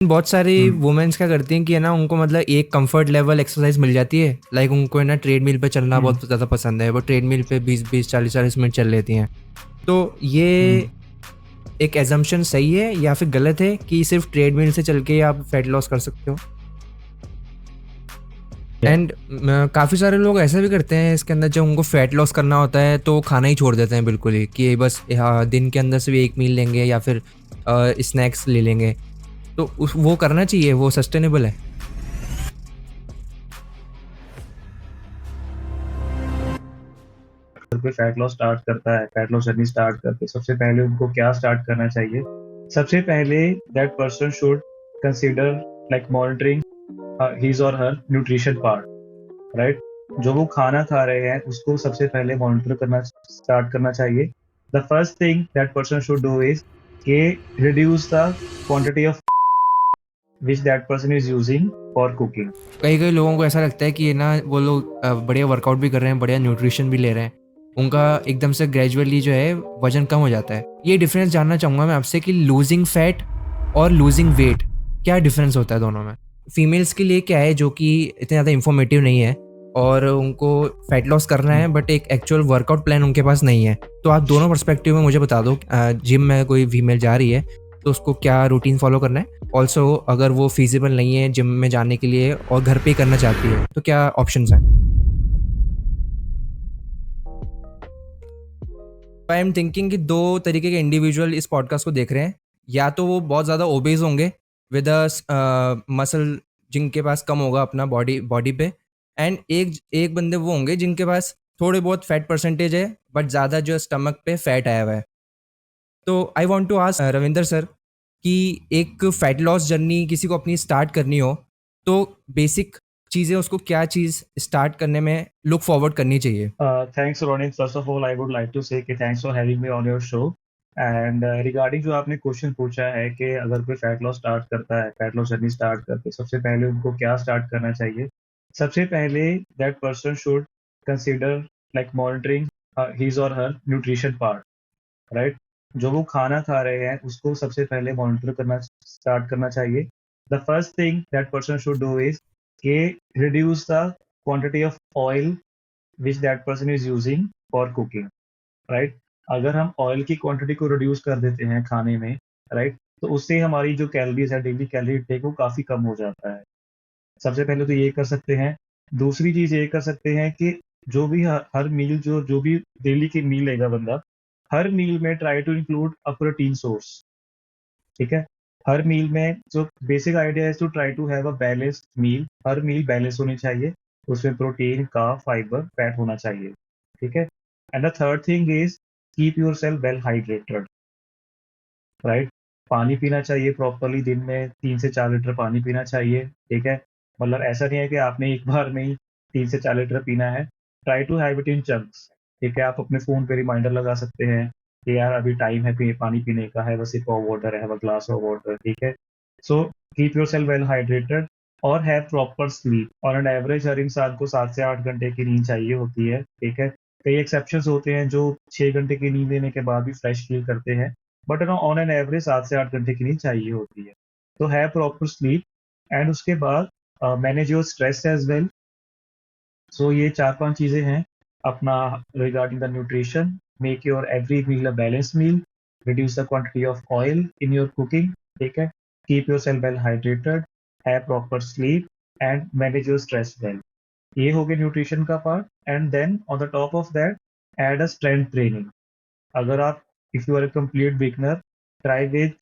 बहुत सारी हम्म। वुमेन्स क्या करती हैं कि है ना, उनको मतलब एक कंफर्ट लेवल एक्सरसाइज मिल जाती है। लाइक उनको है ना ट्रेडमिल पे चलना हम्म। बहुत ज़्यादा पसंद है, वो ट्रेडमिल पे 20-40 मिनट चल लेती हैं। तो ये हम्म। एक एजम्पशन सही है या फिर गलत है कि सिर्फ ट्रेडमिल से चल के आप फैट लॉस कर सकते हो? एंड काफ़ी सारे लोग ऐसा भी करते हैं इसके अंदर, जब उनको फैट लॉस करना होता है तो वो खाना ही छोड़ देते हैं बिल्कुल ही, कि बस दिन के अंदर से भी एक मील लेंगे या फिर स्नैक्स ले लेंगे। तो उस वो करना चाहिए, वो सस्टेनेबल है? अगर कोई फैट लॉस स्टार्ट करता है, फैट लॉस जर्नी स्टार्ट करके सबसे पहले उनको क्या स्टार्ट करना चाहिए? सबसे पहले that person should consider like monitoring his और हर न्यूट्रिशन पार्ट, राइट? जो वो खाना खा रहे हैं उसको सबसे पहले मॉनिटर करना स्टार्ट करना चाहिए। The first thing that person should do is के reduce the quantity of which that person is using for cooking. कई कई लोगों को ऐसा लगता है कि ना वो लोग बढ़िया वर्कआउट भी कर रहे हैं, बढ़िया न्यूट्रिशन भी ले रहे हैं, उनका एकदम से ग्रेजुअली जो है वजन कम हो जाता है। ये डिफरेंस जानना चाहूँगा मैं आपसे कि लूजिंग फैट और लूजिंग वेट, क्या डिफरेंस होता है दोनों में? फीमेल्स के लिए क्या है जो कि इतने ज़्यादा इन्फॉर्मेटिव नहीं है और उनको फैट लॉस करना है बट एक एक्चुअल वर्कआउट प्लान उनके पास नहीं है, तो आप दोनों पर्सपेक्टिव में मुझे बता दो। जिम में कोई फीमेल जा रही है तो उसको क्या रूटीन फॉलो करना है? ऑल्सो अगर वो फिजिबल नहीं है जिम में जाने के लिए और घर पे ही करना चाहती है तो क्या ऑप्शंस हैं? आई एम थिंकिंग कि दो तरीके के इंडिविजुअल इस पॉडकास्ट को देख रहे हैं। या तो वो बहुत ज़्यादा ओबेज होंगे विद मसल, जिनके पास कम होगा अपना बॉडी बॉडी पे। एंड एक एक बंदे वो होंगे जिनके पास थोड़े बहुत फैट परसेंटेज है बट ज़्यादा जो स्टमक पे फैट आया हुआ है। तो I want to ask Ravinder sir कि एक फैट लॉस जर्नी किसी को अपनी स्टार्ट करनी हो तो बेसिक चीज़ें उसको क्या चीज़ स्टार्ट करने में लुक फॉरवर्ड करनी चाहिए? Thanks, Ronin. First of all, I would like to say कि thanks for having me on your show. And regarding जो आपने क्वेश्चन पूछा है कि अगर कोई फैट लॉस स्टार्ट करता है, फैट लॉस जर्नी स्टार्ट करके सबसे पहले उनको क्या स्टार्ट करना चाहिए? सबसे पहले that person should consider like monitoring his और हर न्यूट्रिशन पार्ट, राइट? जो वो खाना खा रहे हैं उसको सबसे पहले मॉनिटर करना स्टार्ट करना चाहिए। The first thing that person should do is के reduce the quantity of oil which that person is using for cooking, right? अगर हम ऑयल की क्वांटिटी को रिड्यूस कर देते हैं खाने में, राइट, तो उससे हमारी जो कैलोरीज है, डेली कैलोरी इंटेक, वो काफी कम हो जाता है। सबसे पहले तो ये कर सकते हैं। दूसरी चीज ये कर सकते हैं कि जो भी हर मील जो जो भी डेली की मील लेगा बंदा, हर मील में try to include a protein source, ठीक है? हर मील में जो बेसिक आइडिया है to try to have a balanced meal, हर मील बैलेंस होनी चाहिए, उसमें प्रोटीन का फाइबर फैट होना चाहिए, ठीक है? And the third thing is keep yourself well hydrated, right? पानी पीना चाहिए प्रॉपरली, दिन में 3 से 4 लीटर पानी पीना चाहिए, ठीक है? मतलब ऐसा नहीं है कि आपने एक बार में ही 3 से 4 लीटर पीना है। Try to have it in chunks, ठीक है? आप अपने फोन पे रिमाइंडर लगा सकते हैं कि यार अभी टाइम है पानी पीने का, है बस सिप ऑफ वाटर, है ग्लास ऑफ वाटर, ठीक है? So keep yourself well hydrated और have proper sleep. On an average हर इंसान को 7 से 8 घंटे की नींद चाहिए होती है, ठीक है? कई एक्सेप्शंस होते हैं जो 6 घंटे की नींद लेने के बाद भी फ्रेश फील करते हैं, बट ऑन एन एवरेज 7 से 8 घंटे की नींद चाहिए होती है। तो है प्रॉपर स्लीप। एंड उसके बाद manage your stress as well. So ये 4-5 चीजें हैं अपना regarding the nutrition. Make your every meal a balance meal, reduce the quantity of oil in your cooking, ठीक है? Keep yourself well hydrated, have proper sleep and manage your stress well. ये हो गया nutrition का part. And then on the top of that add a strength training. अगर आप, if you are a complete beginner, try with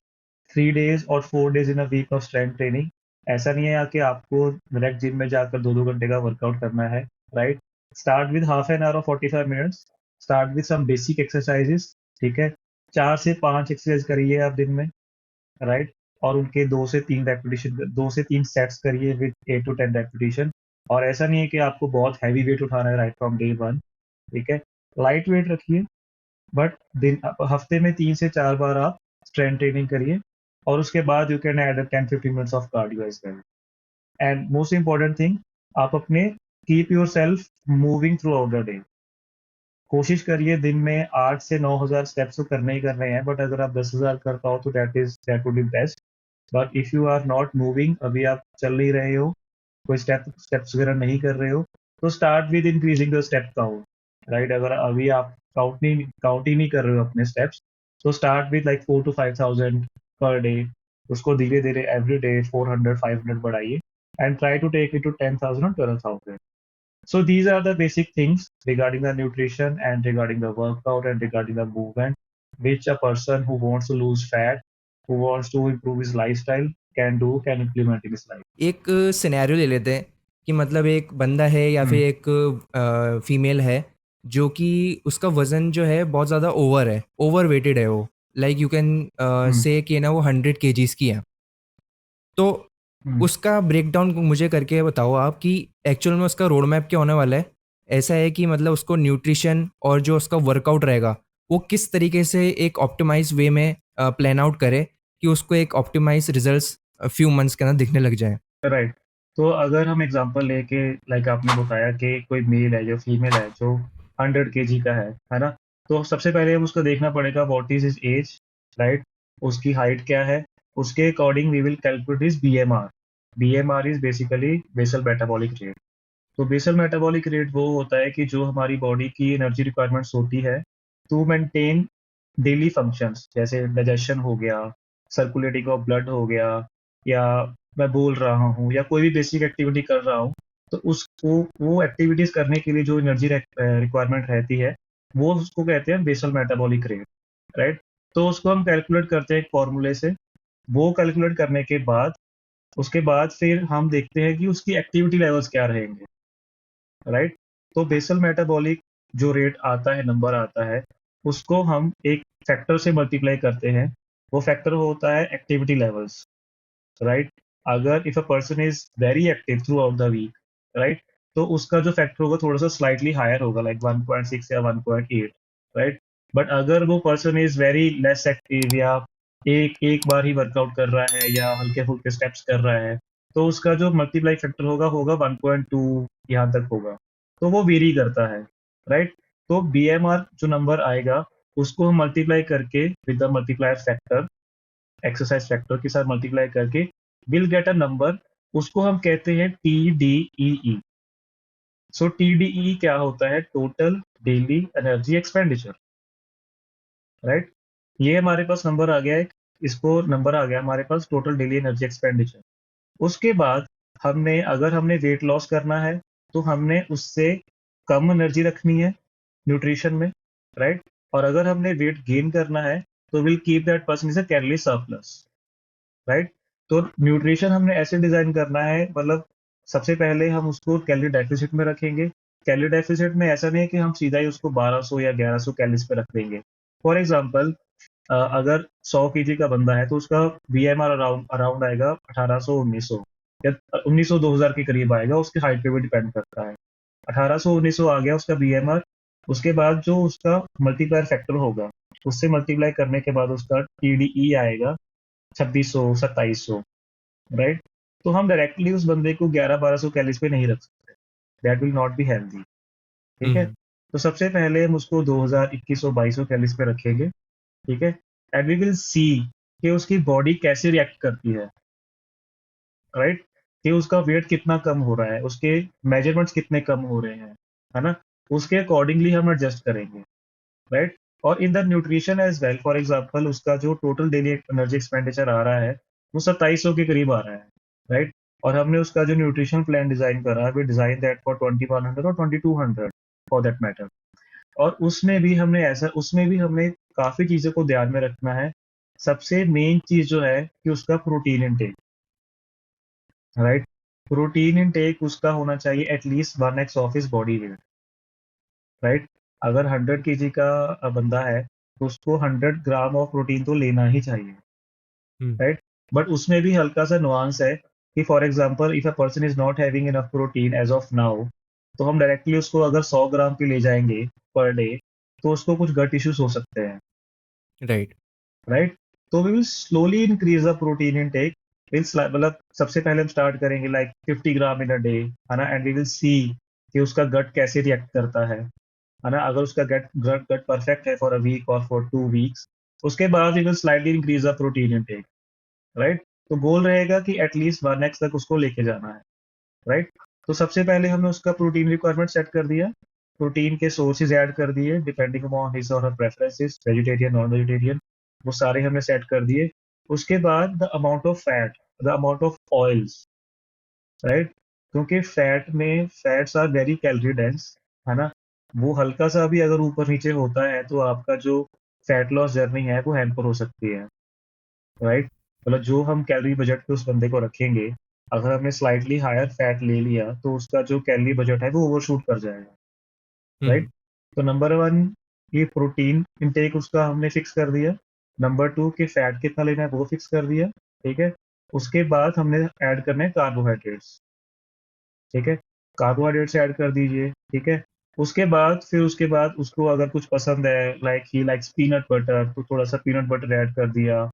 3 days और 4 days in a week of strength training. ऐसा नहीं है कि आपको डायरेक्ट जिम में जाकर 2-2 घंटे का वर्कआउट करना है, right? Start with half an hour और 45 minutes. Start with some basic exercises, ठीक है? 4 से 5 एक्सरसाइज करिए आप दिन में, राइट? और उनके 2 से 3 रेपिटेशन, 2 से 3 सेट्स करिए विद 8 to 10 रेपिटेशन। और ऐसा नहीं है कि आपको बहुत हैवी वेट उठाना है राइट फ्रॉम डे वन, ठीक है? लाइट वेट रखिए, बट दिन हफ्ते में 3 से 4 बार आप स्ट्रेंथ ट्रेनिंग करिए। और उसके बाद you can add 10-15 minutes of cardio as well. And most important thing, आप अपने keep yourself moving throughout the day. कोशिश करिए दिन में 8 से 9 हज़ार स्टेप्स तो करने ही करने हैं, बट अगर आप 10 हज़ार कर पाओ तो that would be best. But if you are not moving, अभी आप चल नहीं रहे हो, कोई स्टेप्स वगैरह नहीं कर रहे हो, तो start with increasing the step count, right? अगर अभी आप काउंट ही नहीं कर रहे हो अपने स्टेप्स, तो start with like 4 to 5,000 per day. उसको धीरे धीरे एवरी डे 400 500 बढ़ाइए, and try to take it to 10,000 और 12,000। So these are the basic things regarding the nutrition and regarding the workout and regarding the movement, which a person who wants to lose fat, who wants to improve his lifestyle can implement in his life. एक scenario ले लेते हैं कि मतलब एक बंदा है या Hmm. फिर एक फीमेल है जो कि उसका वज़न जो है बहुत ज़्यादा ओवर है, ओवर वेटेड है वो। Like you can Hmm. से कि ना वो 100 केजीज़ की है। तो Hmm. उसका ब्रेकडाउन मुझे करके बताओ आप कि एक्चुअल में उसका रोड मैप क्या होने वाला है? ऐसा है कि मतलब उसको न्यूट्रिशन और जो उसका वर्कआउट रहेगा, वो किस तरीके से एक ऑप्टिमाइज़ वे में प्लान आउट करे कि उसको एक ऑप्टिमाइज़ रिज़ल्ट्स फ्यू मंथ्स के अंदर दिखने लग जाएँ? राइट। तो अगर हम एग्जांपल लेके, लाइक आपने बताया कि कोई मेल है जो फीमेल है जो 100 kg का है ना? तो सबसे पहले हम उसको देखना पड़ेगा what is his age, right? उसकी हाइट क्या है, उसके according we will calculate his BMR. BMR is basically basal metabolic rate. तो बेसल मेटाबॉलिक रेट वो होता है कि जो हमारी बॉडी की एनर्जी रिक्वायरमेंट्स होती है टू मेंटेन डेली फंक्शंस, जैसे डाइजेशन हो गया, सर्कुलेटिंग ऑफ ब्लड हो गया, या मैं बोल रहा हूँ या कोई भी बेसिक एक्टिविटी कर रहा हूँ, तो उसको वो एक्टिविटीज करने के लिए जो एनर्जी रिक्वायरमेंट रहती है, वो उसको कहते हैं बेसल मेटाबॉलिक रेट, राइट? तो उसको हम कैलकुलेट करते हैं एक फॉर्मूले से। वो कैलकुलेट करने के बाद, उसके बाद फिर हम देखते हैं कि उसकी एक्टिविटी लेवल्स क्या रहेंगे, राइट? तो बेसल मेटाबॉलिक जो रेट आता है, नंबर आता है, उसको हम एक फैक्टर से मल्टीप्लाई करते हैं। वो फैक्टर होता है एक्टिविटी लेवल्स, राइट? अगर if a person is very active throughout the week, right, तो उसका जो फैक्टर होगा थोड़ा सा स्लाइटली हायर होगा, लाइक 1.6 या 1.8, राइट? बट अगर वो person is very less active, या एक एक बार ही वर्कआउट कर रहा है या हल्के फुल्के स्टेप्स कर रहा है, तो उसका जो मल्टीप्लाई फैक्टर होगा होगा 1.2, यहाँ तक होगा। तो वो वेरी करता है, राइट? तो बीएमआर जो नंबर आएगा, उसको हम मल्टीप्लाई करके with the multiplier factor, exercise factor के साथ मल्टीप्लाई करके विल गेट अ नंबर। उसको हम कहते हैं TDEE। सो TDEE क्या होता है? Total daily energy expenditure, right? ये हमारे पास नंबर आ गया है। इसको नंबर आ गया हमारे पास टोटल डेली एनर्जी एक्सपेंडिचर। उसके बाद हमने वेट लॉस करना है, तो हमने उससे कम एनर्जी रखनी है न्यूट्रिशन में, राइट? और अगर हमने वेट गेन करना है, तो will keep that person is a calorie surplus, right? तो न्यूट्रिशन हमने ऐसे डिजाइन करना है, मतलब सबसे पहले हम उसको कैलोरी डेफिसिट में रखेंगे। कैलोरी डेफिसिट में ऐसा नहीं है कि हम सीधा ही उसको 1200 या 1100 कैलोरीज पे रख देंगे। फॉर एग्जांपल, अगर 100 kg का बंदा है, तो उसका बीएमआर अराउंड अराउंड आएगा 1800 1900, या 1900 2000 के करीब आएगा। उसकी हाइट पे भी डिपेंड करता है। 1800 1900 आ गया उसका बीएमआर। उसके बाद जो उसका मल्टीप्लायर फैक्टर होगा, उससे मल्टीप्लाई करने के बाद उसका TDE आएगा 2600 2700, राइट? तो हम डायरेक्टली उस बंदे को 11 1200 कैलोरीज पे नहीं रख सकते। That will not be healthy, hmm, ठीक है? हुँ। तो सबसे पहले हम उसको 2000 2100 2200 कैलोरीज पे रखेंगे, ठीक है? एंड वी विल सी कि उसकी बॉडी कैसे रिएक्ट करती है, राइट? कि उसका वेट कितना कम हो रहा है, उसके मेजरमेंट्स कितने कम हो रहे हैं, है ना? उसके अकॉर्डिंगली हम एडजस्ट करेंगे, राइट? और in the nutrition as well, for example उसका जो टोटल डेली एनर्जी एक्सपेंडिचर आ रहा है, वो 2700 के करीब आ रहा है, राइट? और हमने उसका जो न्यूट्रिशन प्लान डिजाइन करा है, वी डिजाइन दैट फॉर 2100 और 2200 फॉर दैट मैटर। और उसमें भी हमने काफी चीजों को ध्यान में रखना है। सबसे मेन चीज जो है कि उसका protein intake, right? Protein intake उसका होना चाहिए at least 1x of his body weight, right? अगर 100 kg का बंदा है, तो उसको 100 ग्राम ऑफ प्रोटीन तो लेना ही चाहिए, हुँ। राइट? बट उसमें भी हल्का सा नुआंस है कि for example if a person is not having enough protein as of now, तो हम डायरेक्टली उसको अगर 100 ग्राम की ले जाएंगे पर डे, तो उसको कुछ गट इश्यूज हो सकते हैं, राइट। राइट? तो we will slowly increase the protein intake. मतलब सबसे पहले हम स्टार्ट करेंगे like 50 gram in a day, है ना? एंड वी विल सी कि उसका गट कैसे रिएक्ट करता है ना? अगर उसका गट गट गट परफेक्ट है फॉर अ वीक और फॉर 2 वीक्स, उसके बाद we will slightly increase the protein intake, right? तो गोल रहेगा कि एटलीस्ट 1x तक उसको लेके जाना है, राइट? तो सबसे पहले हमने उसका प्रोटीन रिक्वायरमेंट सेट कर दिया, प्रोटीन के सोर्सेज ऐड कर दिए डिपेंडिंग अपॉन हिज और her preferences, vegetarian non vegetarian, वो सारे हमने सेट कर दिए। उसके बाद the amount of fat, the amount of oils, right? क्योंकि fats are very calorie dense, है ना? वो हल्का सा भी अगर ऊपर नीचे होता है तो आपका जो फैट लॉस जर्नी है वो हैम्पर हो सकती है, राइट? मतलब जो हम कैलोरी बजट पे उस बंदे को रखेंगे, अगर हमने स्लाइटली हायर फैट ले लिया तो उसका जो कैलोरी बजट है वो ओवरशूट कर जाएगा, राइट? हुँ, तो नंबर वन, ये प्रोटीन इंटेक उसका हमने फिक्स कर दिया। नंबर टू, कि फैट कितना लेना है वो फिक्स कर दिया, ठीक है? उसके बाद हमने ऐड करने हैं कार्बोहाइड्रेट्स, ठीक है? कार्बोहाइड्रेट्स ऐड कर दीजिए, ठीक है? उसके बाद उसको अगर कुछ पसंद है, like he likes peanut butter, तो थोड़ा सा पीनट बटर ऐड कर दिया,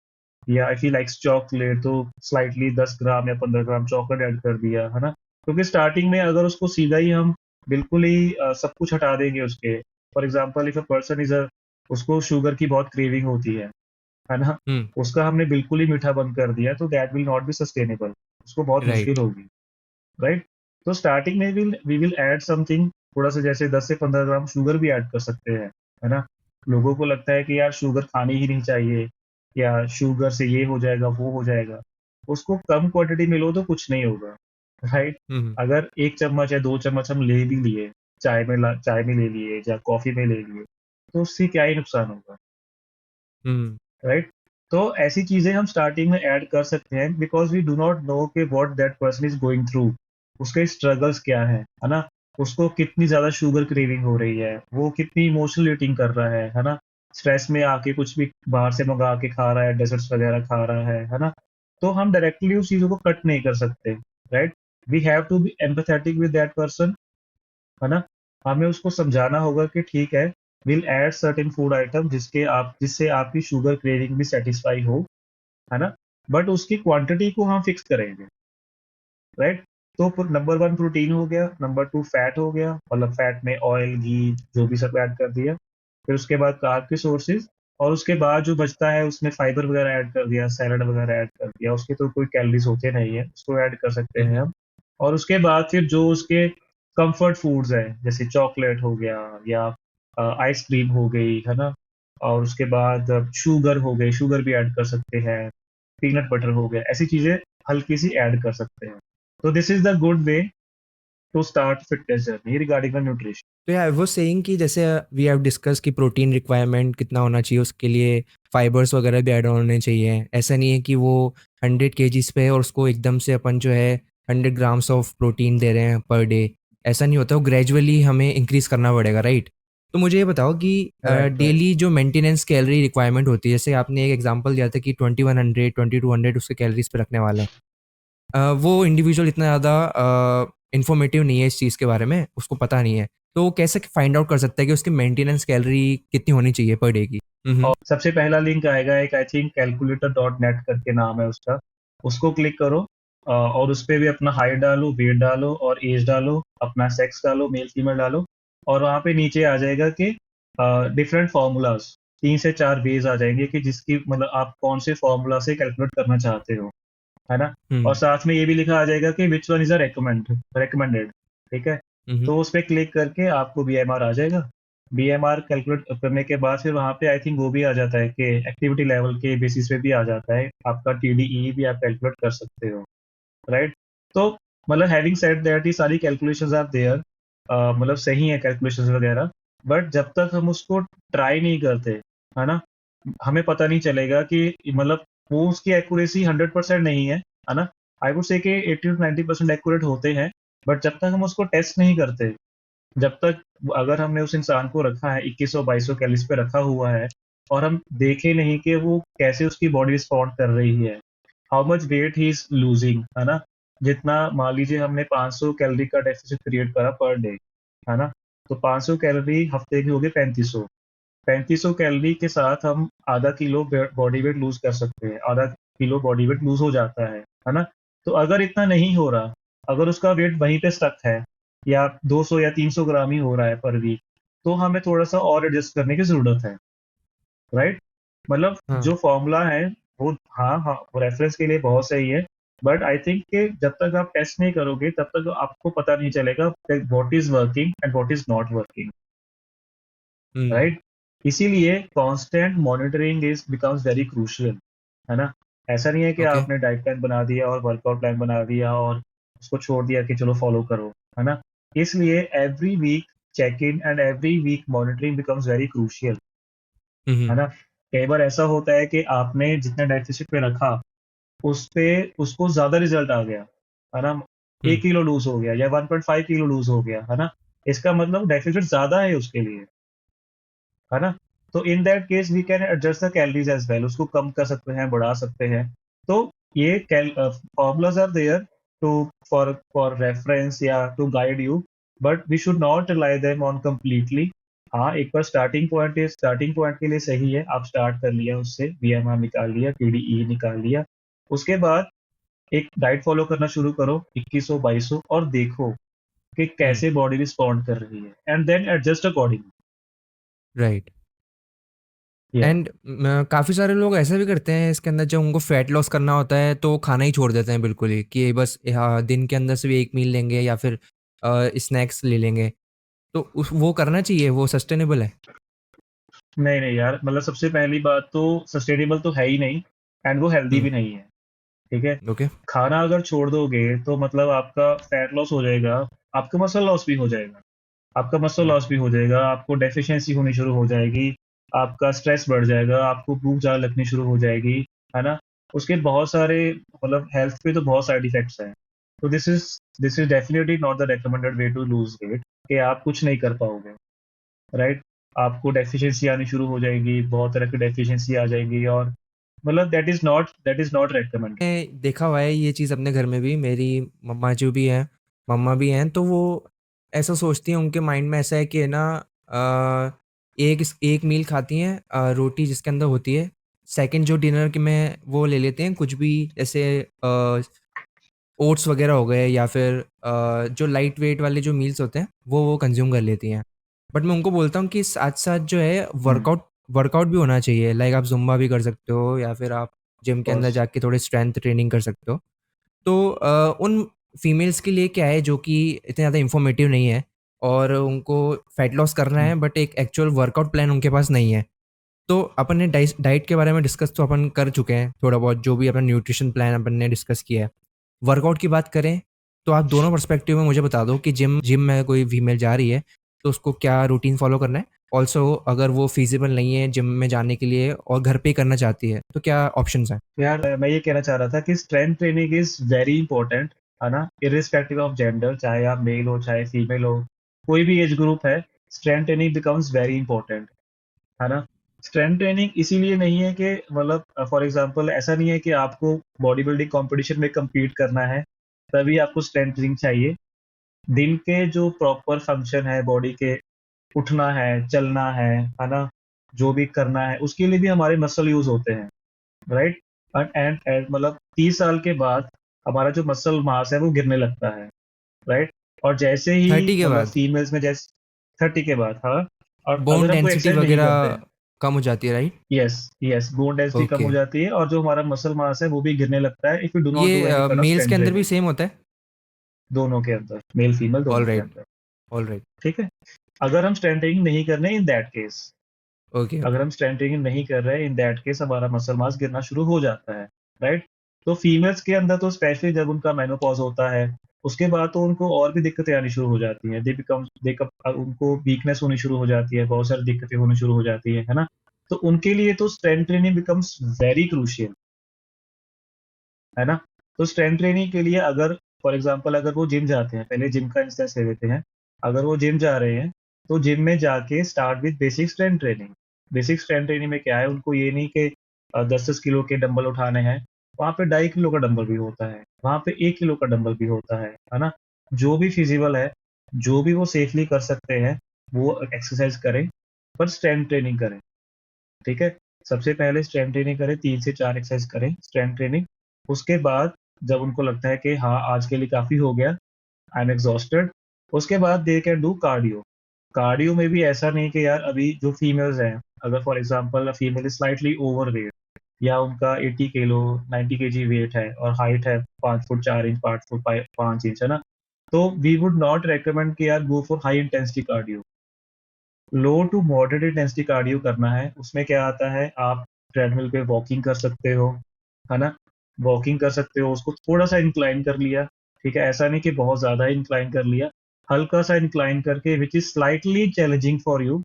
या इफ ही लाइक्स चॉकलेट तो स्लाइटली 10 ग्राम या 15 ग्राम चॉकलेट ऐड कर दिया, है ना? क्योंकि स्टार्टिंग में अगर उसको सीधा ही हम बिल्कुल ही सब कुछ हटा देंगे उसके, for example if a person is a, उसको शुगर की बहुत क्रेविंग होती है ना? हुँ, उसका हमने बिल्कुल ही मीठा बंद कर दिया तो that will not B sustainable, उसको बहुत मुश्किल राइट। होगी, राइट? तो स्टार्टिंग में वी विल ऐड समथिंग, थोड़ा सा जैसे 10 से 15 ग्राम शुगर भी ऐड कर सकते हैं, है ना? लोगों को लगता है कि यार शुगर खानी ही नहीं चाहिए, या शुगर से ये हो जाएगा वो हो जाएगा, उसको कम क्वांटिटी में लो तो कुछ नहीं होगा, राइट? हुँ, हुँ, अगर 1 चम्मच या 2 चम्मच हम ले भी लिए, चाय में ले लिए या कॉफी में ले लिए, तो उससे क्या ही नुकसान होगा, हुँ, राइट? तो ऐसी चीजें हम स्टार्टिंग में ऐड कर सकते हैं because we do not know कि what that person is going through, उसके स्ट्रगल्स क्या है ना? उसको कितनी ज्यादा शुगर क्रेविंग हो रही है, वो कितनी इमोशनल ईटिंग कर रहा है ना? स्ट्रेस में आके कुछ भी बाहर से मंगा के खा रहा है, डेजर्ट्स वगैरह खा रहा है ना? तो हम डायरेक्टली उस चीजों को कट नहीं कर सकते, right? We have to be empathetic with that person, है ना? हमें उसको समझाना होगा कि ठीक है, will add certain food item जिससे आपकी शुगर क्रेविंग भी सेटिस्फाई हो, है ना? बट उसकी क्वांटिटी को हम फिक्स करेंगे, राइट? तो नंबर वन प्रोटीन हो गया, नंबर टू फैट हो गया, मतलब फैट में ऑयल घी जो भी सब ऐड कर दिया, फिर उसके बाद कार्ब के सोर्सेज, और उसके बाद जो बचता है उसमें फाइबर वगैरह ऐड कर दिया, सैलड वगैरह ऐड कर दिया, उसके तो कोई कैलोरीज होते नहीं है, उसको ऐड कर सकते हुँ, हैं हुँ, हम। और उसके बाद फिर जो उसके कंफर्ट फूड्स है, जैसे चॉकलेट हो गया, या आइसक्रीम हो गई, है ना? और उसके बाद शुगर हो गई, शुगर भी ऐड कर सकते हैं, पीनट बटर हो गया, ऐसी चीजें हल्की सी ऐड कर सकते हैं। तो this is the good way to start fitness journey regarding the nutrition. तो आई वाज़ सेइंग कि जैसे वी हैव डिस्कस कि प्रोटीन रिक्वायरमेंट कितना होना चाहिए, उसके लिए फाइबर्स वगैरह भी ऐड होने चाहिए। ऐसा नहीं है कि वो 100 केजीज़ पे है और उसको एकदम से अपन जो है 100 ग्राम्स ऑफ प्रोटीन दे रहे हैं पर डे, ऐसा नहीं होता, वो ग्रेजुअली हमें इंक्रीज़ करना पड़ेगा, राइट? तो मुझे ये बताओ कि राइट, राइट। डेली जो मेंटेनेंस कैलोरी रिक्वायरमेंट होती है, जैसे आपने एक एग्जांपल दिया था कि 2100 2200 उसके कैलोरीज़ पे रखने वाला है। वो इंडिविजुअल इतना ज़्यादा इन्फॉर्मेटिव नहीं है इस चीज़ के बारे में, उसको पता नहीं है। तो वो कैसे फाइंड आउट कर सकता है कि उसकी मेंटेनेंस कैलोरी कितनी होनी चाहिए पर डे की? हुँ, हुँ। और सबसे पहला लिंक आएगा, एक I think calculator dot net करके नाम है उसका, उसको क्लिक करो, और उस पे भी अपना हाइट डालो, वेट डालो और एज डालो, अपना सेक्स डालो, मेल फीमेल डालो, और वहाँ पे नीचे आ जाएगा कि डिफरेंट फार्मूलाज, 3 से 4 वेज आ जाएंगे कि जिसकी मतलब आप कौन से फार्मूला से कैलकुलेट करना चाहते हो, है ना? और हुँ, साथ में ये भी लिखा आ जाएगा कि which one is a recommended, ठीक है? हुँ, हुँ, तो उस पे क्लिक करके आपको बीएमआर आ जाएगा। बीएमआर कैलकुलेट करने के बाद फिर वहाँ पे आई थिंक वो भी आ जाता है कि एक्टिविटी लेवल के बेसिस पे भी आ जाता है, आपका टीडीई भी आप कैलकुलेट कर सकते हो, राइट? तो मतलब हैविंग सेड दैट, ये सारी कैलकुलेशंस आर देयर, मतलब सही है कैलकुलेशंस वगैरह, बट जब तक हम उसको ट्राई नहीं करते, है ना, हमें पता नहीं चलेगा कि मतलब वो उसकी एक्यूरेसी 100% नहीं है ना? आई वुड से कि 80 टू 90% एक्यूरेट होते हैं, बट जब तक हम उसको टेस्ट नहीं करते, जब तक अगर हमने उस इंसान को रखा है 2100-2200 कैलोरीज पे रखा हुआ है, और हम देखे नहीं कि वो कैसे उसकी बॉडी रिस्पॉन्ड कर रही है, how much weight he is losing, है ना? जितना मान लीजिए हमने 500 कैलोरी का डेफिसिट क्रिएट करा पर डे, है ना? तो 500 कैलोरी हफ्ते की हो गई 3500, 3500 कैलोरी के साथ हम आधा किलो बॉडी वेट लूज कर सकते हैं, आधा किलो बॉडी वेट लूज हो जाता है ना? तो अगर इतना नहीं हो रहा, अगर उसका वेट वहीं पे स्टक है, या 200 या 300 ग्राम ही हो रहा है पर वीक, तो हमें थोड़ा सा और एडजस्ट करने की जरूरत है, राइट? मतलब हाँ, जो फॉर्मूला है वो हाँ हाँ, वो रेफरेंस के लिए बहुत सही है, बट आई थिंक कि जब तक आप टेस्ट नहीं करोगे तब तक आपको पता नहीं चलेगा what is working and what is not working, hmm, right? इसीलिए constant monitoring is becomes very crucial, है ना? ऐसा नहीं है कि ओके। आपने डाइट प्लान बना दिया और वर्कआउट प्लान बना दिया और उसको छोड़ दिया कि चलो फॉलो करो, है ना? इसलिए every week check in and every week monitoring becomes very crucial, hmm, hmm, है ना? कई बार ऐसा होता है कि आपने जितना डेफिसिट पे रखा उस पे उसको ज्यादा रिजल्ट आ गया, है ना? हुँ, 1 किलो लूज हो गया या 1.5 किलो लूज हो गया, है ना? इसका मतलब डेफिसिट ज्यादा है उसके लिए, है ना? तो in that case we can adjust the calories as well, उसको कम कर सकते हैं, बढ़ा सकते हैं। तो ये formulas are there to for reference या to guide you, but we should not rely them on completely. हाँ, एक बार स्टार्टिंग पॉइंट के लिए सही है, आप स्टार्ट कर लिया, उससे बीएमआर निकाल लिया, टीडीई निकाल लिया, उसके बाद एक डाइट फॉलो करना शुरू करो 2100-2200 और देखो कि हुँ, कैसे बॉडी रिस्पॉन्ड कर रही है and then adjust accordingly. Right. या एंड काफ़ी सारे लोग ऐसा भी करते हैं इसके अंदर, जब उनको फैट लॉस करना होता है तो खाना ही छोड़ देते हैं बिल्कुल ही, कि बस दिन के अंदर सिर्फ 1 मील लेंगे या फिर स्नैक्स ले लेंगे। तो उस वो करना चाहिए, वो सस्टेनेबल है? नहीं नहीं यार, मतलब सबसे पहली बात तो सस्टेनेबल तो है ही नहीं एंड वो हेल्दी हुँ, भी नहीं है, ठीक है? ओके। खाना अगर छोड़ दोगे तो मतलब आपका फैट लॉस हो जाएगा, आपका मसल लॉस भी हो जाएगा, आपका मसल हुँ, लॉस भी हो जाएगा, आपको डेफिशिएंसी होनी शुरू हो जाएगी, आपका स्ट्रेस बढ़ जाएगा, आपको भूख ज़्यादा लगनी शुरू हो जाएगी, है ना? उसके बहुत सारे मतलब हेल्थ पे तो बहुत साइड इफेक्ट्स हैं। तो this is definitely not the recommended way to lose weight, कि आप कुछ नहीं कर पाओगे, राइट? आपको डेफिशिएंसी आनी शुरू हो जाएगी, बहुत तरह की डेफिशिएंसी आ जाएगी और मतलब दैट इज नॉट रिकमेंडेड। मैंने देखा हुआ है ये चीज़ अपने घर में भी। मेरी मम्मा जो भी हैं, मम्मा भी हैं, तो वो ऐसा सोचती हैं, उनके माइंड में ऐसा है कि ना एक मील खाती हैं रोटी जिसके अंदर होती है। सेकंड जो डिनर के में वो ले लेते हैं कुछ भी, जैसे ओट्स वगैरह हो गए या फिर जो लाइट वेट वाले जो मील्स होते हैं वो कंज्यूम कर लेती हैं। बट मैं उनको बोलता हूँ कि साथ-साथ जो है हम्म, वर्कआउट वर्कआउट भी होना चाहिए। लाइक आप ज़ुम्बा भी कर सकते हो या फिर आप जिम के अंदर कोर्स। जाके थोड़े स्ट्रेंथ ट्रेनिंग कर सकते हो। तो उन फीमेल्स के लिए क्या है जो कि इतने ज़्यादा इन्फॉर्मेटिव नहीं है और उनको फैट लॉस करना है, बट एक एक्चुअल वर्कआउट प्लान उनके पास नहीं है। तो अपन ने डाइट के बारे में डिस्कस तो अपन कर चुके हैं थोड़ा बहुत, जो भी अपना न्यूट्रिशन प्लान अपन ने डिस्कस किया है। वर्कआउट की बात करें तो आप दोनों पर्सपेक्टिव में मुझे बता दो कि जिम जिम में कोई फीमेल जा रही है तो उसको क्या रूटीन फॉलो करना है। ऑल्सो अगर वो फिजिबल नहीं है जिम में जाने के लिए और घर पे ही करना चाहती है तो क्या ऑप्शंस हैं? यार मैं ये कहना चाह रहा था कि strength training is very important, है ना? इरिस्पेक्टिव ऑफ जेंडर, चाहे आप मेल हो चाहे फीमेल हो, कोई भी एज ग्रुप है, strength training becomes very important, है ना? स्ट्रेंथ ट्रेनिंग इसीलिए नहीं है कि मतलब फॉर एग्जांपल ऐसा नहीं है कि आपको बॉडी बिल्डिंग कंपटीशन में compete करना है तभी आपको स्ट्रेंथ ट्रेनिंग चाहिए। दिन के जो प्रॉपर फंक्शन है बॉडी के, उठना है, चलना है ना? जो भी करना है उसके लिए भी हमारे मसल यूज होते हैं, राइट? एंड मतलब 30 साल के बाद हमारा जो मसल मास है वो गिरने लगता है, राइट? और जैसे ही 30 के मतलब बाद फीमेल्स में जैसे 30 के बाद, हाँ, और बोन अगर हम कोई डेंसिटी एक्सरसाइज नहीं करते वगैरह हैं, कम हो जाती है, right? Yes yes, bone density कम ओके। हो जाती है और जो हमारा मसल मास है वो भी गिरने लगता है if you do not do any ये काइंड ऑफ मेल्स के स्ट्रेंथ अंदर भी ट्रेनिंग। सेम होता है? दोनों के अंदर, मेल फीमेल ऑल दोनों के राइट। अंदर, ऑल राइट। ठीक है? अगर हम स्ट्रेंथ ट्रेनिंग नहीं कर रहे इन दैट केस, ओके, अगर ओके। हम स्ट्रेंथ ट्रेनिंग नहीं कर रहे इन दैट केस हमारा मसल मास गिरना शुरू हो जाता है, राइट? तो फीमेल्स के अंदर तो स्पेशली जब उनका मेनोपॉज होता है उसके बाद तो उनको और भी दिक्कतें आनी शुरू हो जाती हैं, उनको वीकनेस होनी शुरू हो जाती है, बहुत सारी दिक्कतें होनी शुरू हो जाती है ना? तो उनके लिए तो strength training becomes very crucial, है ना? तो स्ट्रेंथ ट्रेनिंग के लिए अगर फॉर एग्जांपल अगर वो जिम जाते हैं, पहले जिम का इंस्टेंस ले लेते हैं, अगर वो जिम जा रहे हैं तो जिम में जाके start with basic strength training. Basic strength training में क्या है, उनको ये नहीं कि 10-10 किलो के डंबल उठाने हैं, वहाँ पे 2.5 किलो का डंबल भी होता है, वहाँ पे 1 किलो का डंबल भी होता है ना? जो भी फिजिबल है, जो भी वो सेफली कर सकते हैं वो एक्सरसाइज करें, पर स्ट्रेंथ ट्रेनिंग करें, ठीक है? सबसे पहले स्ट्रेंथ ट्रेनिंग करें, 3 से 4 एक्सरसाइज करें स्ट्रेंथ ट्रेनिंग। उसके बाद जब उनको लगता है कि हाँ, आज के लिए काफ़ी हो गया, आई एम एग्ज़ॉस्टेड, उसके बाद they can do cardio. Cardio में भी ऐसा नहीं कि यार अभी जो फीमेल्स हैं, अगर for example female is slightly overweight या उनका 80 किलो 90 केजी वेट है और हाइट है 5 फुट 4 इंच 5 फुट 5 इंच, है ना? तो वी वुड नॉट रेकमेंड कि यार go for high intensity cardio. Low to moderate intensity cardio करना है, उसमें क्या आता है, आप ट्रेडमिल पे वॉकिंग कर सकते हो, है ना? वॉकिंग कर सकते हो, उसको थोड़ा सा इंक्लाइन कर लिया, ठीक है? ऐसा नहीं कि बहुत ज्यादा इंक्लाइन कर लिया, हल्का सा इंक्लाइन करके, which is slightly challenging for you.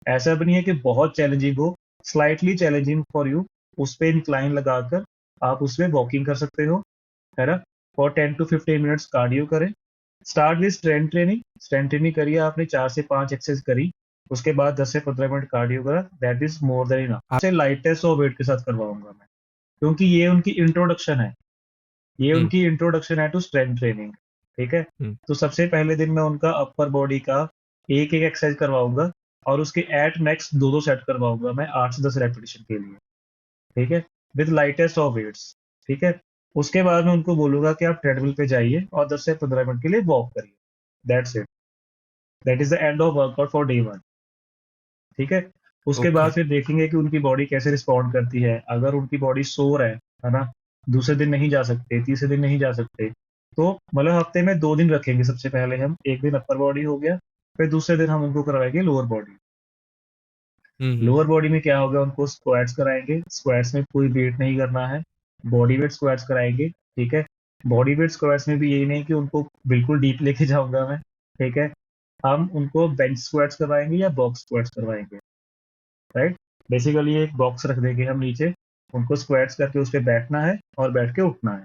ऐसा भी नहीं है कि बहुत चैलेंजिंग हो, स्लाइटली चैलेंजिंग फॉर यू। उस पे इंक्लाइन लगाकर आप उसमें वॉकिंग कर सकते हो, है ना? फॉर 10 to 15 मिनट्स कार्डियो करें। Start with strength training. Strength training करिए आपने, 4 से 5 एक्सरसाइज करी, उसके बाद 10 से 15 मिनट कार्डियो करा, that is more than enough. आप से लाइटेस्ट और वेट के साथ करवाऊंगा मैं, क्योंकि ये उनकी इंट्रोडक्शन है, ये हुँ, उनकी इंट्रोडक्शन है टू स्ट्रेंथ ट्रेनिंग, ठीक है? हुँ, तो सबसे पहले दिन मैं उनका अपर बॉडी का एक एक एक्सरसाइज करवाऊंगा, और उसके एट मैक्स दो दो सेट करवाऊंगा मैं 8 से 10 रेपिटेशन के लिए, ठीक है? विद लाइटेस्ट ऑफ वेट्स, ठीक है? उसके बाद मैं उनको बोलूंगा कि आप ट्रेडमिल पे जाइए और 10 से 15 मिनट के लिए वॉक करिए, that's it. That is the end of workout for day 1, ठीक है? उसके ओके। बाद फिर देखेंगे कि उनकी बॉडी कैसे रिस्पॉन्ड करती है। अगर उनकी बॉडी सोर है ना, दूसरे दिन नहीं जा सकते, तीसरे दिन नहीं जा सकते, तो मतलब हफ्ते में 2 दिन रखेंगे। सबसे पहले हम एक दिन अपर बॉडी हो गया, फिर दूसरे दिन हम उनको करवाएंगे लोअर बॉडी। हुँ, हुँ, लोअर बॉडी में क्या होगा, उनको स्क्वाट्स कराएंगे। स्क्वाट्स में कोई वेट नहीं करना है, बॉडी वेट स्क्वाट्स कराएंगे, ठीक है? बॉडी वेट स्क्वाट्स में भी यही नहीं कि उनको बिल्कुल डीप लेके जाऊंगा मैं, ठीक है? हम उनको बेंच स्क्वाट्स करवाएंगे या बॉक्स स्क्वाट्स करवाएंगे, राइट? बेसिकली एक बॉक्स रख देंगे हम नीचे, उनको स्क्वाट्स करके उस पर बैठना है और बैठ के उठना है,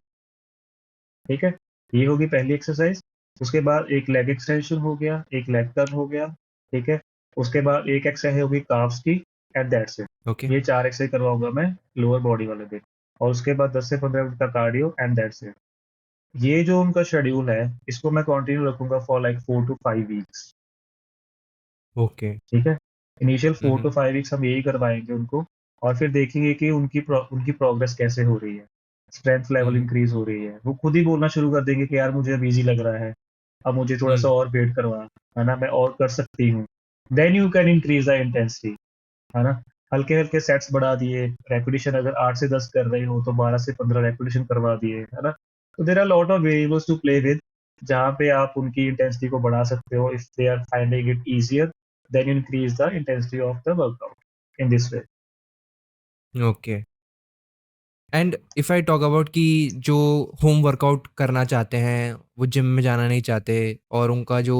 ठीक है? ये होगी पहली एक्सरसाइज। उसके बाद एक लेग एक्सटेंशन हो गया, एक लेग टर्न हो गया, ठीक है? उसके बाद एक एक्सरसाइज होगी काफ्स की, एंड दैट्स इट। ओके, ये 4 एक्सरसाइज करवाऊंगा मैं लोअर बॉडी वाले दिन, और उसके बाद 10 से 15 मिनट का कार्डियो, एंड दैट्स इट। ये जो उनका शेड्यूल है, इसको मैं कंटिन्यू रखूंगा for like 4 to 5 weeks, okay. ठीक है? इनिशियल हुँ, फोर हुँ, टू फाइव वीक्स हम यही करवाएंगे उनको, और फिर देखेंगे कि उनकी प्रोग्रेस कैसे हो रही है, स्ट्रेंथ हुँ, लेवल हुँ, इंक्रीज हो रही है। वो खुद ही बोलना शुरू कर देंगे कि यार मुझे अब ईजी लग रहा है, अब मुझे थोड़ा सा हुँ, और वेट करवा, है ना? मैं और कर सकती हूँ। Then you can increase the intensity, है ना? हल्के हल्के सेट्स बढ़ा दिए, रेपिटेशन अगर 8 से 10 कर रहे हो तो 12 से 15 रेपिटेशन करवा दिए, है ना? तो there are lot of variables to play with, जहाँ पे आप उनकी इंटेंसिटी को बढ़ा सकते हो। If they are finding it easier, then increase the intensity of the workout in this way. Okay. And if I talk about कि जो होम वर्कआउट करना चाहते हैं, वो जिम में जाना नहीं चाहते और उनका जो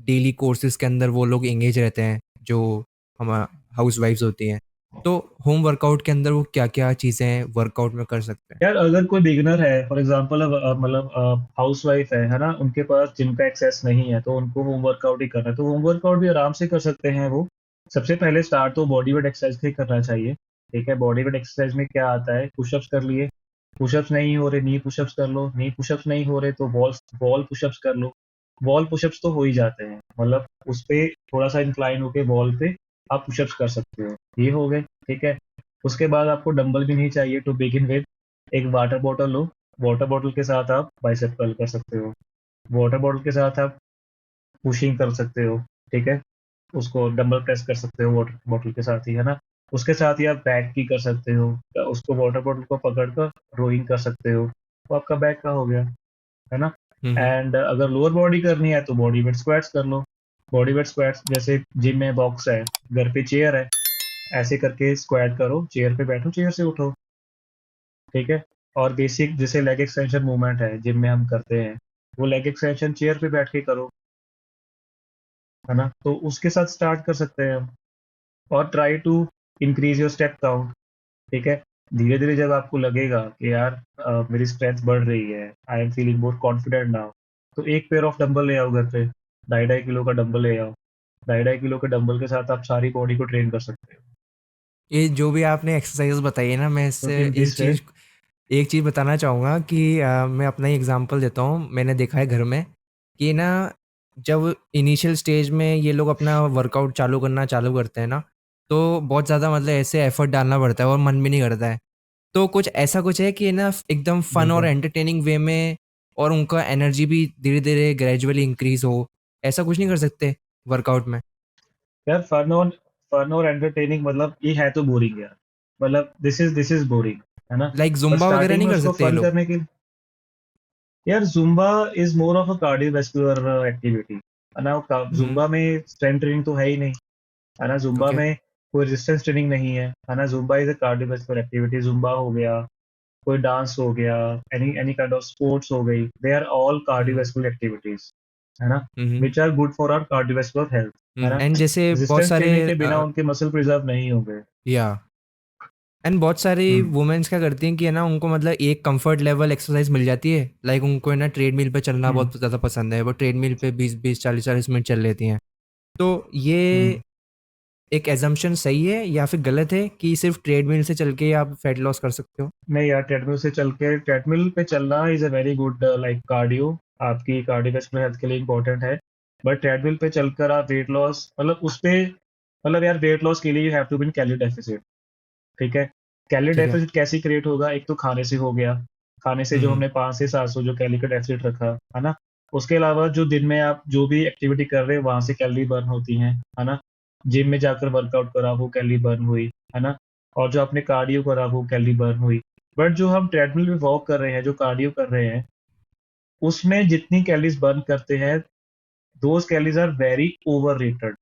डेली कोर्सेज़ के अंदर वो लोग एंगेज रहते हैं, जो हमा हाउसवाइफ्स होती हैं। तो होम वर्कआउट के अंदर वो क्या-क्या चीज़ें वर्कआउट में कर सकते हैं? यार अगर कोई बिगिनर है, फॉर एग्जांपल, मतलब हाउस वाइफ है ना, उनके पास जिम का एक्सेस नहीं है, तो उनको होम वर्कआउट ही करना है, तो होम वर्कआउट भी आराम से कर सकते हैं वो। सबसे पहले स्टार्ट तो बॉडी वेट एक्सरसाइज से ही करना चाहिए, ठीक है? बॉडी वेट एक्सरसाइज में क्या आता है, पुशअप्स कर लिए, पुशअप्स नहीं हो रहे नी पुशअप्स कर लो, नी पुशअप्स नहीं हो रहे तो वॉल वॉल पुशअप्स कर लो। वॉल पुशअप्स तो हो ही जाते हैं, मतलब उस पे थोड़ा सा इंक्लाइन होके वॉल पे आप पुशअप्स कर सकते हो, ये हो गए, ठीक है? उसके बाद आपको डंबल भी नहीं चाहिए टू बिगिन विद। एक वाटर बॉटल लो, वाटर बॉटल के साथ आप बाइसेप कर्ल कर सकते हो, वाटर बॉटल के साथ आप पुशिंग कर सकते हो, ठीक है? उसको डंबल प्रेस कर सकते हो वाटर बॉटल के साथ ही, है ना? उसके साथ ही आप बैक की कर सकते हो, उसको वाटर बॉटल को पकड़कर रोइंग कर सकते हो, तो आपका बैक का हो गया, है ना? हुँ, हुँ। एंड अगर लोअर बॉडी करनी है तो बॉडी वेट स्क्वाट्स कर लो। बॉडी वेट स्क्वाट्स जैसे जिम में बॉक्स है, घर पे चेयर है, ऐसे करके स्क्वाट करो, चेयर पे बैठो, चेयर से उठो, ठीक है? और बेसिक जैसे लेग एक्सटेंशन मूवमेंट है जिम में हम करते हैं, वो लेग एक्सटेंशन चेयर पे बैठ के करो, है ना? तो उसके साथ स्टार्ट कर सकते हैं हम। और try to increase your step count, ठीक है? धीरे धीरे जब आपको लगेगा कि यार मेरी स्ट्रेंथ बढ़ रही है, I am feeling more confident now, तो एक पेयर ऑफ डंबल ले आओ घर पे, 2.5 2.5 किलो का डंबल ले आओ। 2.5 2.5 किलो के डंबल के साथ आप सारी बॉडी को ट्रेन कर सकते हो। ये जो भी आपने एक्सरसाइज़ बताई है ना, मैं तो इससे इन दिस वे, एक चीज़ बताना चाहूँगा कि मैं अपना ही एग्ज़ाम्पल देता हूँ। मैंने देखा है घर में कि ना, जब इनिशियल स्टेज में ये लोग अपना वर्कआउट चालू करते हैं ना, तो बहुत ज़्यादा मतलब ऐसे एफ़र्ट डालना पड़ता है और मन भी नहीं करता है। तो कुछ ऐसा कुछ है कि ना एकदम फ़न और बिल्कुल। एंटरटेनिंग वे में और उनका एनर्जी भी धीरे-धीरे ग्रेजुअली इंक्रीज़ हो, ऐसा कुछ नहीं कर सकते वर्कआउट में? यार फन और एंटरटेनिंग मतलब ये है तो बोरिंग यार, मतलब दिस इज बोरिंग। है ना? लाइक बट जुम्बा वगैरह स्टार्टिंग नहीं में कर उसको सकते ये फन लोग? करने के, यार Zumba is more of a cardiovascular activity, है ना? हम्म। जुम्बा में स्ट्रेंथ ट्रेनिंग तो है ही नहीं, है ना? Zumba okay. में कोई रेजिस्टेंस ट्रेनिंग नहीं है ना? Zumba is a cardiovascular activity. Zumba हो गया, कोई डांस हो गया, एनी काइंड ऑफ स्पोर्ट्स हो गई, they are all hmm. Cardiovascular activities, है ना? Hmm. Which are good for our cardiovascular health, है ना? एंड जैसे बहुत रेजिस्टेंस सारे ट्रेनिंग के बिना उनके मसल प्रिजर्व नहीं होंगे। या एंड बहुत सारी हम्म वुमेन्स क्या करती हैं कि है ना, उनको मतलब एक कंफर्ट लेवल एक्सरसाइज मिल जाती है, लाइक उनको है ना ट्रेडमिल पे चलना हम्म बहुत ज़्यादा पसंद है, वो ट्रेडमिल पे 20-40 मिनट चल लेती हैं। तो ये हम्म। एक एजम्पशन सही है या फिर गलत है कि सिर्फ ट्रेडमिल से चल के आप फैट लॉस कर सकते हो? नहीं यार, ट्रेडमिल से चल के, ट्रेडमिल पे चलना is a very good like cardio, आपकी कार्डियोवैस्कुलर हेल्थ के लिए इंपॉर्टेंट है। बट ट्रेडमिल पे चलकर आप वेट लॉस, मतलब उस पे, मतलब यार वेट लॉस के लिए you have to be in calorie deficit, ठीक है? कैलोरी ठीक है। डेफिसिट कैसे क्रिएट होगा? एक तो खाने से हो गया, खाने से जो हम्म। हमने 5 से 700 जो कैलोरी का डेफिसिट रखा, है ना? उसके अलावा जो दिन में आप जो भी एक्टिविटी कर रहे हैं वहां से कैलोरी बर्न होती है ना? जिम में जाकर वर्कआउट करा वो कैलोरी बर्न हुई, है ना? और जो आपने कार्डियो करा वो कैलोरी बर्न हुई। बट जो हम ट्रेडमिल पे वॉक कर रहे हैं, जो कार्डियो कर रहे हैं, उसमें जितनी कैलोरीज बर्न करते हैं, those calories are very overrated,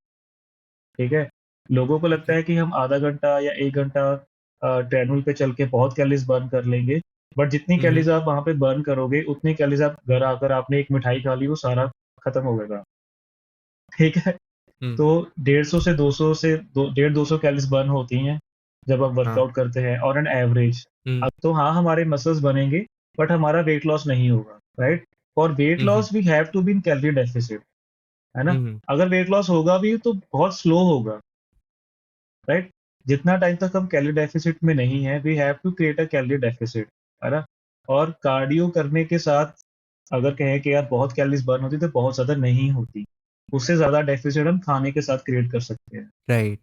ठीक है? लोगों को लगता ओके। है कि हम आधा घंटा या 1 घंटा ट्रेडमिल पे चल के बहुत कैलोरीज बर्न कर लेंगे, बट जितनी हम्म। कैलोरीज आप वहां पे बर्न करोगे उतनी कैलोरीज आप घर आकर, आपने एक मिठाई खा ली वो सारा खत्म हो गएगा, ठीक है? हम्म। तो 150 से 200 से 150 कैलोरीज बर्न होती हैं जब आप हाँ। वर्कआउट करते हैं ऑन एन एवरेज। हम्म। अब तो हाँ, हमारे मसल्स बनेंगे, बट हमारा वेट लॉस नहीं होगा, right? For weight hmm. Loss we have to be in calorie deficit, है ना? हम्म। अगर वेट लॉस होगा भी तो बहुत स्लो होगा, राइट? जितना टाइम तक हम कैलोरी डेफिसिट में नहीं है, we have to create a calorie deficit, है ना? और कार्डियो करने के साथ अगर कहें कि यार बहुत कैलोरीज बर्न होती तो बहुत ज्यादा नहीं होती, उससे ज्यादा डेफिसिट हम खाने के साथ क्रिएट कर सकते हैं। राइट।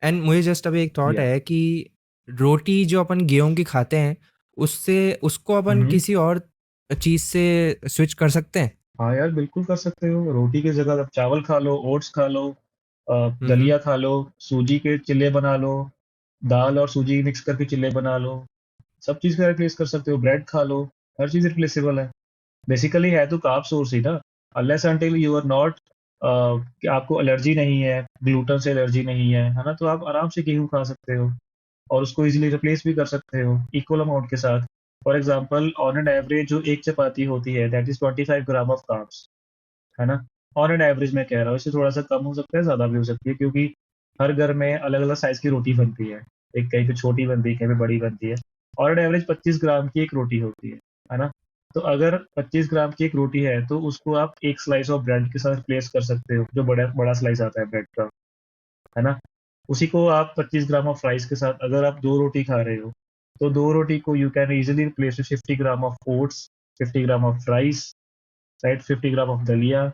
एंड मुझे जस्ट अभी एक थॉट या है कि रोटी जो अपन गेहूं की खाते हैं, उससे उसको अपन हम्म। किसी और चीज़ से स्विच कर सकते हैं? हाँ यार, बिल्कुल कर सकते हो। रोटी की जगह आप चावल खा लो, ओट्स खा लो, हम्म। दलिया खा लो, सूजी के चिल्ले बना लो, दाल और सूजी मिक्स करके चिल्ले बना लो, सब चीज़ का रिप्लेस कर सकते हो। ब्रेड खा लो, हर चीज़ रिप्लेसेबल है। बेसिकली है तो कार्ब सोर्स ही ना, unless until you are not, कि आपको एलर्जी नहीं है, ग्लूटेन से एलर्जी नहीं है ना? तो आप आराम से गेहूँ खा सकते हो और उसको इजीली रिप्लेस भी कर सकते हो इक्वल अमाउंट के साथ। For example on an average जो एक चपाती होती है that is 25 gram of carbs, है ना? ऑन एन एवरेज मैं कह रहा हूँ, इससे थोड़ा सा कम हो सकता है, ज़्यादा भी हो सकती है, क्योंकि हर घर में अलग-अलग साइज़ की रोटी बनती है। एक कहीं पे छोटी बनती है, कहीं पे बड़ी बनती है। ऑन एन एवरेज 25 ग्राम की एक रोटी होती है ना? तो अगर 25 ग्राम की एक रोटी है, तो उसको आप एक स्लाइस ऑफ ब्रेड के साथ रिप्लेस कर सकते हो, जो बड़ा बड़ा स्लाइस आता है ब्रेड का, है ना? उसी को आप 25 ग्राम ऑफ राइस के साथ अगर आप 2 रोटी खा रहे हो, तो 2 रोटी को you can easily replace with 50 gram of oats, 50 gram of rice, right? 50 gram of दलिया,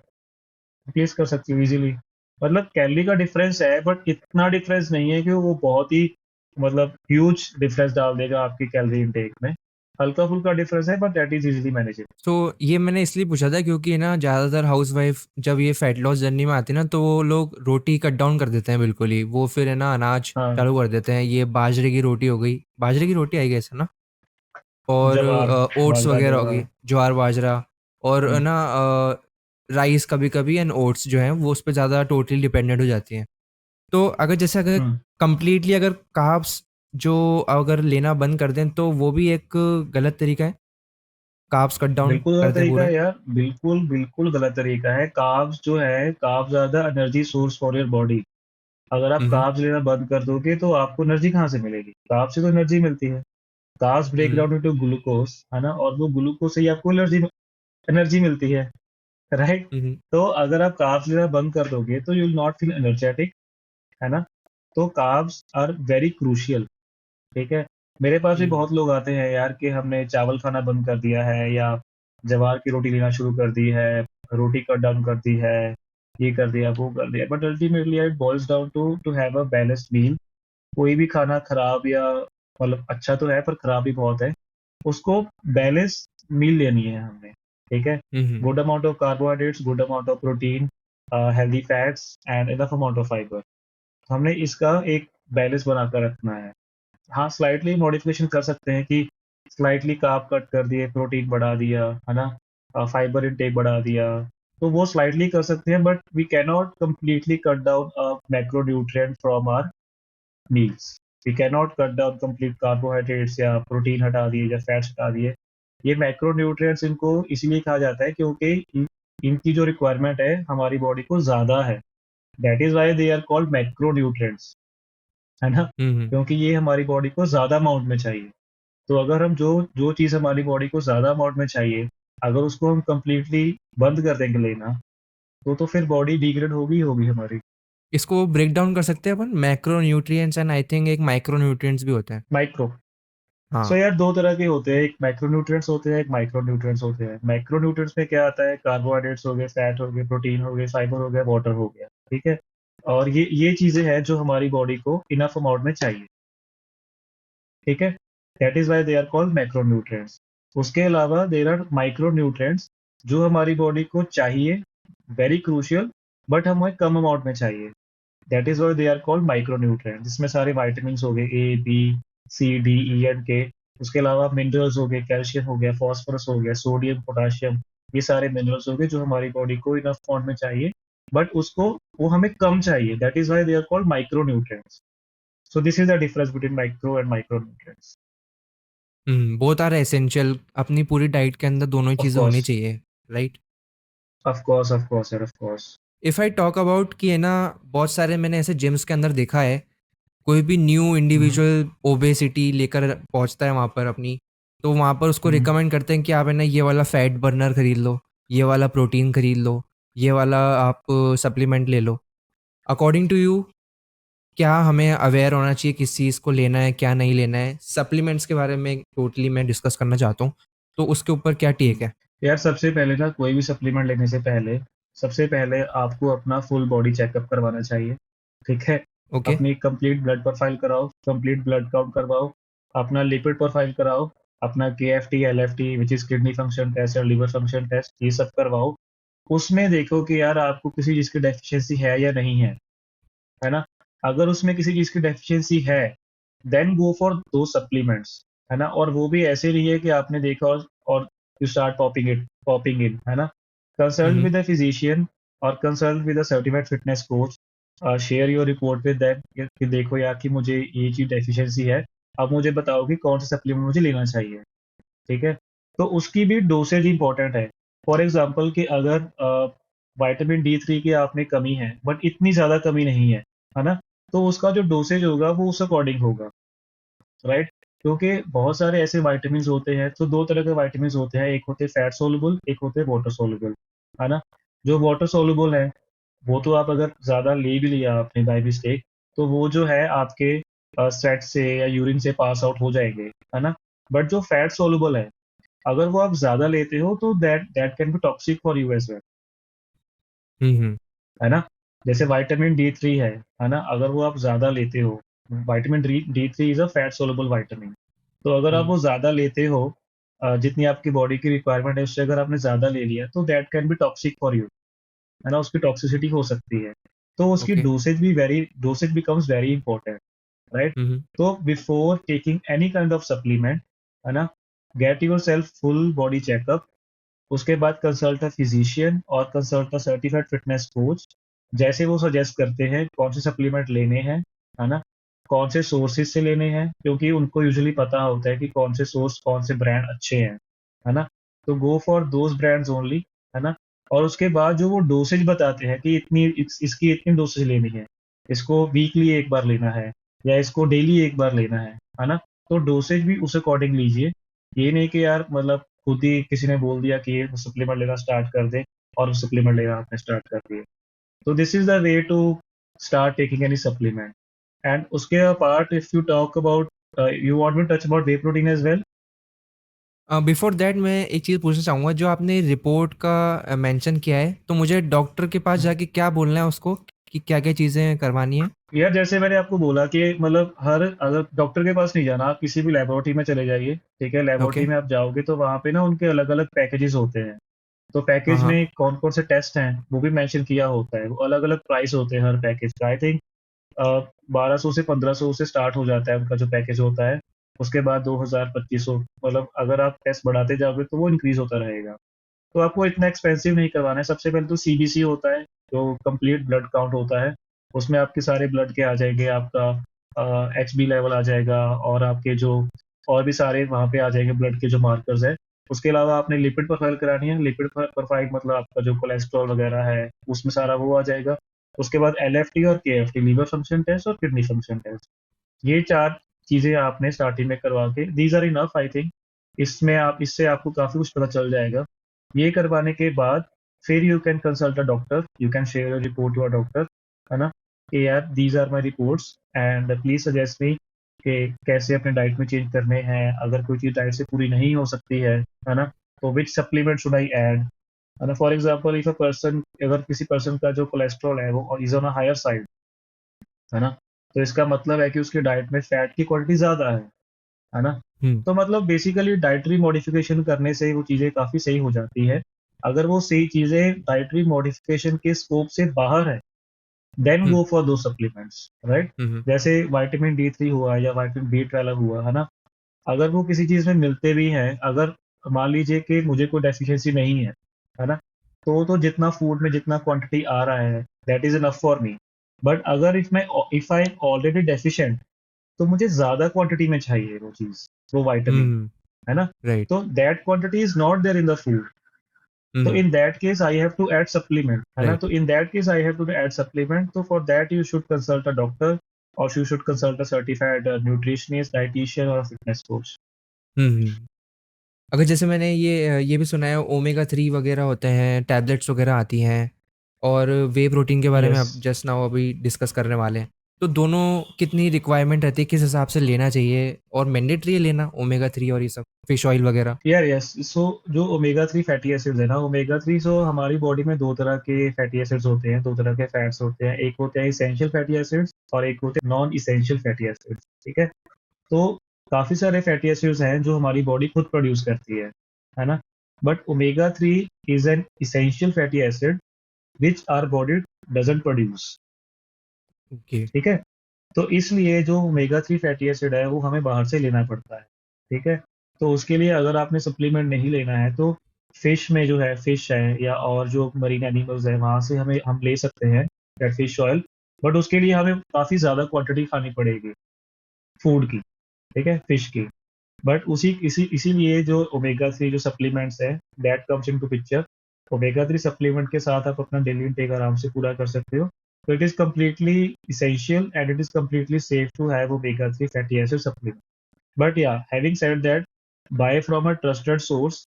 रिप्लेस कर सकती हो इजीली। मतलब कैलोरी का डिफरेंस है, बट इतना डिफरेंस नहीं है कि वो बहुत ही, मतलब ह्यूज डिफरेंस डाल देगा आपकी कैलोरी इनटेक में। हल्का फुल्का डिफरेंस है, but that is easily manageable. तो ये मैंने इसलिए पूछा था क्योंकि ना ज़्यादातर हाउसवाइफ जब ये फैट लॉस जर्नी में आती है ना, तो वो लोग रोटी कट डाउन कर देते हैं बिल्कुल ही, वो फिर है ना अनाज हाँ, चालू कर देते हैं। ये बाजरे की रोटी हो गई, बाजरे की रोटी आई गेस है ना, और जवार, ओट्स बाजरा वगैरह जवार, होगी, ज्वार बाजरा, और हम्म, ना राइस कभी कभी, एंड ओट्स जो हैं वो उस पर ज़्यादा टोटली डिपेंडेंट हो जाती हैं। तो अगर जैसे अगर हम्म। कंप्लीटली अगर कार्ब्स जो अगर लेना बंद कर दें तो वो भी एक गलत तरीका है, कार्ब्स कट डाउन बिल्कुल कर गलत दें तरीका पूरे? है यार, बिल्कुल बिल्कुल गलत तरीका है। कार्ब्स जो है, carbs are the energy source for your body. अगर आप हम्म। कार्ब्स लेना बंद कर दोगे तो आपको एनर्जी कहाँ से मिलेगी? कार्ब्स से तो एनर्जी मिलती है। कार्ब्स ब्रेक हम्म। डाउन इनटू ग्लूकोज, है ना? और वो ग्लूकोज से ही आपको एनर्जी एनर्जी मिलती है, राइट? हम्म। तो अगर आप कार्ब्स लेना बंद कर दोगे तो you will not feel energetic, है ना? तो कार्ब्स आर वेरी क्रूशियल, ठीक है? मेरे पास भी हम्म। बहुत लोग आते हैं यार कि हमने चावल खाना बंद कर दिया है, या ज्वार की रोटी लेना शुरू कर दी है, रोटी कट डाउन कर दी है, ये कर दिया, वो कर दिया, but ultimately it boils down to to have a balanced meal. कोई भी खाना खराब या, मतलब अच्छा तो है पर खराब भी बहुत है, उसको बैलेंस मील लेनी है हमने, ठीक है? Hmm. Good amount of carbohydrates, good amount of protein, healthy fats and enough amount of fibre. हमने इसका एक बैलेंस बनाकर रखना है। हाँ, स्लाइटली मॉडिफिकेशन कर सकते हैं कि स्लाइटली कार्ब कट कर दिए, प्रोटीन बढ़ा दिया, है ना? फाइबर इनटेक बढ़ा दिया, तो वो स्लाइटली कर सकते हैं, but we can not completely cut down macronutrient from our meals. We can not cut down complete carbohydrates या प्रोटीन हटा दिए या फैट्स हटा दिए। ये मैक्रोन्यूट्रिएंट्स इनको इसीलिए कहा जाता है क्योंकि इनकी जो रिक्वायरमेंट है हमारी बॉडी को ज़्यादा है। That is why they are called macronutrients, है ना? हम्म। क्योंकि ये हमारी बॉडी को ज़्यादा अमाउंट में चाहिए। तो अगर हम जो जो चीज़ हमारी बॉडी को ज़्यादा अमाउंट में चाहिए, अगर उसको हम कंप्लीटली बंद कर देंगे लेना, तो फिर बॉडी डिग्रेड होगी ही होगी हमारी। इसको ब्रेक डाउन कर सकते हैं अपन, macronutrients and I think एक माइक्रो न्यूट्रिएंट्स भी होते हैं। माइक्रो। सो हाँ। यार 2 तरह के होते हैं, एक मैक्रोन्यूट्रिएंट्स होते हैं, एक माइक्रोन्यूट्रिएंट्स होते हैं। मैक्रोन्यूट्रिएंट्स में क्या आता है, कार्बोहाइड्रेट्स हो गए, फैट हो गए, प्रोटीन हो गए, फाइबर हो गया, वाटर हो गया, ठीक है? और ये चीज़ें हैं जो हमारी बॉडी को इनफ अमाउंट में चाहिए, ठीक है? That is why they are called macronutrients. उसके अलावा देयर आर माइक्रोन्यूट्रिएंट्स जो हमारी बॉडी को चाहिए, वेरी क्रूशियल, बट हमें कम अमाउंट में चाहिए। That is why they are called micronutrients. जिसमें सारे विटामिन्स हो गए, A, B, C, D, E and K. उसके अलावा मिनरल्स हो गए, कैल्शियम हो गया, फास्फोरस हो गया, सोडियम, पोटेशियम, ये सारे मिनरल्स हो गए जो हमारी बॉडी को इनफ अमाउंट में चाहिए, बट उसको वो हमें कम चाहिए। That is why they are called micronutrients. So this is the difference between micro and micronutrients. Both are essential, अपनी पूरी डाइट के अंदर दोनों ही ऑफ चीज़ें होनी कोर्स, चाहिए, right? Of course, of course sir, of course. If I talk about कि है ना, बहुत सारे मैंने ऐसे जिम्स के अंदर देखा है, कोई भी न्यू इंडिविजुअल ओबेसिटी लेकर पहुंचता है वहाँ पर अपनी, तो वहाँ पर उसको रिकमेंड करते हैं कि आप है ना ये वाला फैट बर्नर खरीद लो, ये वाला प्रोटीन खरीद लो, ये वाला आप सप्लीमेंट ले लो। अकॉर्डिंग टू यू, क्या हमें अवेयर होना चाहिए किस चीज़ को लेना है, क्या नहीं लेना है? सप्लीमेंट्स के बारे में टोटली मैं डिस्कस करना चाहता हूँ, तो उसके ऊपर क्या टेक है? यार सबसे पहले ना, कोई भी सप्लीमेंट लेने से पहले सबसे पहले आपको अपना फुल बॉडी चेकअप करवाना चाहिए, ठीक है? ओके। अपनी कंप्लीट ब्लड प्रोफाइल कराओ, कंप्लीट ब्लड काउंट करवाओ, अपना लिपिड प्रोफाइल कराओ, अपना KFT, LFT which is kidney function test और लिवर फंक्शन टेस्ट, ये सब करवाओ। उसमें देखो कि यार आपको किसी चीज़ की डेफिशिएंसी है या नहीं है ना? अगर उसमें किसी चीज़ की डेफिशिएंसी है, देन गो फॉर दो सप्लीमेंट्स, है ना? और वो भी ऐसे नहीं है कि आपने देखा और यू स्टार्ट पॉपिंग इन, है ना? Consult hmm. With a physician और consult with a certified fitness coach. Share your report with them कि देखो यार कि मुझे ये चीज़ डेफिशिएंसी है। अब मुझे बताओ कि कौन सा सप्लीमेंट मुझे लेना चाहिए, ठीक है? तो उसकी भी डोसेज इंपॉर्टेंट है। फॉर एग्जांपल कि अगर विटामिन D3 की आप में कमी है, बट इतनी ज़्यादा कमी नहीं है ना? तो उसका जो डोसेज होगा वो उस अकॉर्डिंग होगा, राइट? क्योंकि बहुत सारे ऐसे विटामिन्स होते हैं, तो 2 तरह के विटामिन्स होते हैं, एक होते हैं फैट सोल्यूबल, एक होते हैं वाटर सोल्यूबल, है ना? जो वाटर सोल्यूबल है, वो तो आप अगर ज़्यादा ले भी लिया आपने बाय मिस्टेक, तो वो जो है आपके स्वेट से या यूरिन से पास आउट हो जाएँगे, है ना? बट जो फैट सोल्यूबल है, अगर वो आप ज़्यादा लेते हो तो that that can be toxic for you as well, hmm. है ना? जैसे विटामिन D3 है ना? अगर वो आप ज़्यादा लेते हो, vitamin D3 is a fat soluble vitamin. तो अगर आप हम्म। वो ज़्यादा लेते हो, जितनी आपकी बॉडी की रिक्वायरमेंट है उससे अगर आपने ज़्यादा ले लिया, तो that can be toxic for you, है ना? उसकी टॉक्सिसिटी हो सकती है। तो उसकी okay. Dosage becomes very important, right? Hmm. तो before taking any kind of supplement, है ना? Get yourself full body checkup. उसके बाद कंसल्ट अ फिजिशियन और consult a certified fitness coach. जैसे वो सजेस्ट करते हैं कौन से सप्लीमेंट लेने हैं, है ना? कौन से सोर्सेज से लेने हैं, क्योंकि उनको यूजुअली पता होता है कि कौन से सोर्स, कौन से ब्रांड अच्छे हैं, है ना? तो go for those brands only, है ना? और उसके बाद जो वो डोसेज बताते हैं कि इसकी इतनी डोसेज लेनी है, इसको वीकली एक बार लेना है या इसको डेली एक बार लेना है ना? तो डोसेज भी उस अकॉर्डिंग लीजिए। ये नहीं कि यार मतलब खुद ही किसी ने बोल दिया कि ये सप्लीमेंट लेना स्टार्ट कर दे और सप्लीमेंट लेना आपने स्टार्ट कर दिया। तो this is the way to start taking any supplement. And उसके apart if you talk about, you want me to touch about whey protein as well. Before that मैं एक चीज़ पूछना चाहूँगा, जो आपने रिपोर्ट का मेंशन किया है, तो मुझे डॉक्टर के पास जाके क्या बोलना है उसको, कि क्या क्या चीज़ें करवानी है? यार जैसे मैंने आपको बोला कि मतलब हर अगर डॉक्टर के पास नहीं जाना, आप किसी भी लेबोरेटरी में चले जाइए, ठीक है? ओके। लेबोरेटरी में आप जाओगे तो वहाँ पे ना उनके अलग अलग पैकेजेस होते हैं। तो हाँ पैकेज हाँ। में कौन कौन से टेस्ट हैं वो भी मेंशन किया होता है, वो अलग अलग प्राइस होते हैं हर पैकेज का। आई थिंक 1200 से 1500 से स्टार्ट हो जाता है उनका जो पैकेज होता है। उसके बाद 2000 2500, मतलब अगर आप टेस्ट बढ़ाते जाओगे तो वो इंक्रीज होता रहेगा। तो आपको इतना एक्सपेंसिव नहीं करवाना है। सबसे पहले तो सीबीसी होता है, जो कंप्लीट ब्लड काउंट होता है। उसमें आपके सारे ब्लड के आ जाएंगे, आपका एचबी लेवल आ जाएगा, और आपके जो और भी सारे वहाँ पे आ जाएंगे ब्लड के जो मार्कर्स है। उसके अलावा आपने लिपिड प्रोफाइल करानी है। लिपिड प्रोफाइल मतलब आपका जो कोलेस्ट्रॉल वगैरह है, उसमें सारा वो आ जाएगा। उसके बाद एलएफटी और केएफटी, लीवर फंक्शन टेस्ट और किडनी फंक्शन टेस्ट, ये 4 चीज़ें आपने स्टार्टिंग में करवा के, these are enough I think. इसमें आप इससे आपको काफ़ी कुछ पता चल जाएगा। ये करवाने के बाद फिर you can consult a doctor, you can share your report to a doctor, है ना? कि यार these are my reports and please suggest me कि कैसे अपने डाइट में चेंज करने हैं। अगर कोई चीज़ डाइट से पूरी नहीं हो सकती है ना? तो which supplement should I add? है ना? For example if a person, अगर किसी पर्सन का जो कोलेस्ट्रॉल है वो is on a higher side, है ना? तो इसका मतलब है कि उसकी डाइट में फैट की क्वांटिटी ज़्यादा है ना? हुँ, तो मतलब बेसिकली डाइटरी मॉडिफिकेशन करने से वो चीज़ें काफ़ी सही हो जाती है। अगर वो सही चीज़ें डाइटरी मॉडिफिकेशन के स्कोप से बाहर है, then hmm, go for those supplements, right? Hmm, hmm, जैसे विटामिन डी3 हुआ या विटामिन बी12 हुआ, है ना? अगर वो किसी चीज़ में मिलते भी हैं, अगर मान लीजिए कि मुझे कोई डेफिशिएंसी नहीं है ना? तो जितना फूड में जितना क्वांटिटी आ रहा है, that is enough for me. But अगर if I am already deficient, तो मुझे ज़्यादा क्वांटिटी में चाहिए वो चीज़, वो विटामिन, हुँ, है ना? राइट। तो that quantity is not there in the food. Hmm, So hmm, in that case, I have to add supplement, है ना? राइट। तो in that case, I have to add supplement. So for that, you should consult a doctor, or you should consult a certified nutritionist, dietitian, or a fitness coach. हुँ, हुँ। अगर जैसे मैंने ये भी सुना है ओमेगा 3 वगैरह होते हैं, टैबलेट्स वगैरह आती हैं और वे प्रोटीन के बारे में आप Yes. जस्ट नाउ अभी डिस्कस करने वाले हैं। तो दोनों कितनी रिक्वायरमेंट रहती है, किस हिसाब से लेना चाहिए और मैंडेटरी है लेना ओमेगा 3 और ये सब, फिश ऑयल वगैरह? यस। सो जो ओमेगा 3 फैटी एसिड्स है ना, ओमेगा 3 सो हमारी बॉडी में दो तरह के फैटी एसिड्स होते हैं, दो तरह के फैट्स होते हैं। एक होते हैं इसेंशियल फैटी एसिड्स और एक होते हैं नॉन इसेंशियल फैटी एसिड्स, ठीक है? तो काफ़ी सारे फैटी एसिड्स हैं जो हमारी बॉडी खुद प्रोड्यूस करती है ना? But omega 3 is an essential fatty acid which our body doesn't produce, okay. ठीक है? तो इसलिए जो ओमेगा 3 फैटी एसिड है वो हमें बाहर से लेना पड़ता है, ठीक है? तो उसके लिए अगर आपने सप्लीमेंट नहीं लेना है तो फिश में जो है, फिश है या और जो मरीन एनिमल्स है वहाँ से हम ले सकते हैं दैट फिश ऑयल। बट उसके लिए हमें काफ़ी ज़्यादा क्वांटिटी खानी पड़ेगी फूड की, ठीक है? फिश की। बट उसी इसी इसीलिए जो ओमेगा 3 जो सप्लीमेंट्स है, that comes into picture. Omega 3 supplement के साथ आप अपना डेली इनटेक आराम से पूरा कर सकते हो। तो it is completely essential and it is completely safe to have omega 3 fatty acid supplement. But या having said that, buy from a trusted source,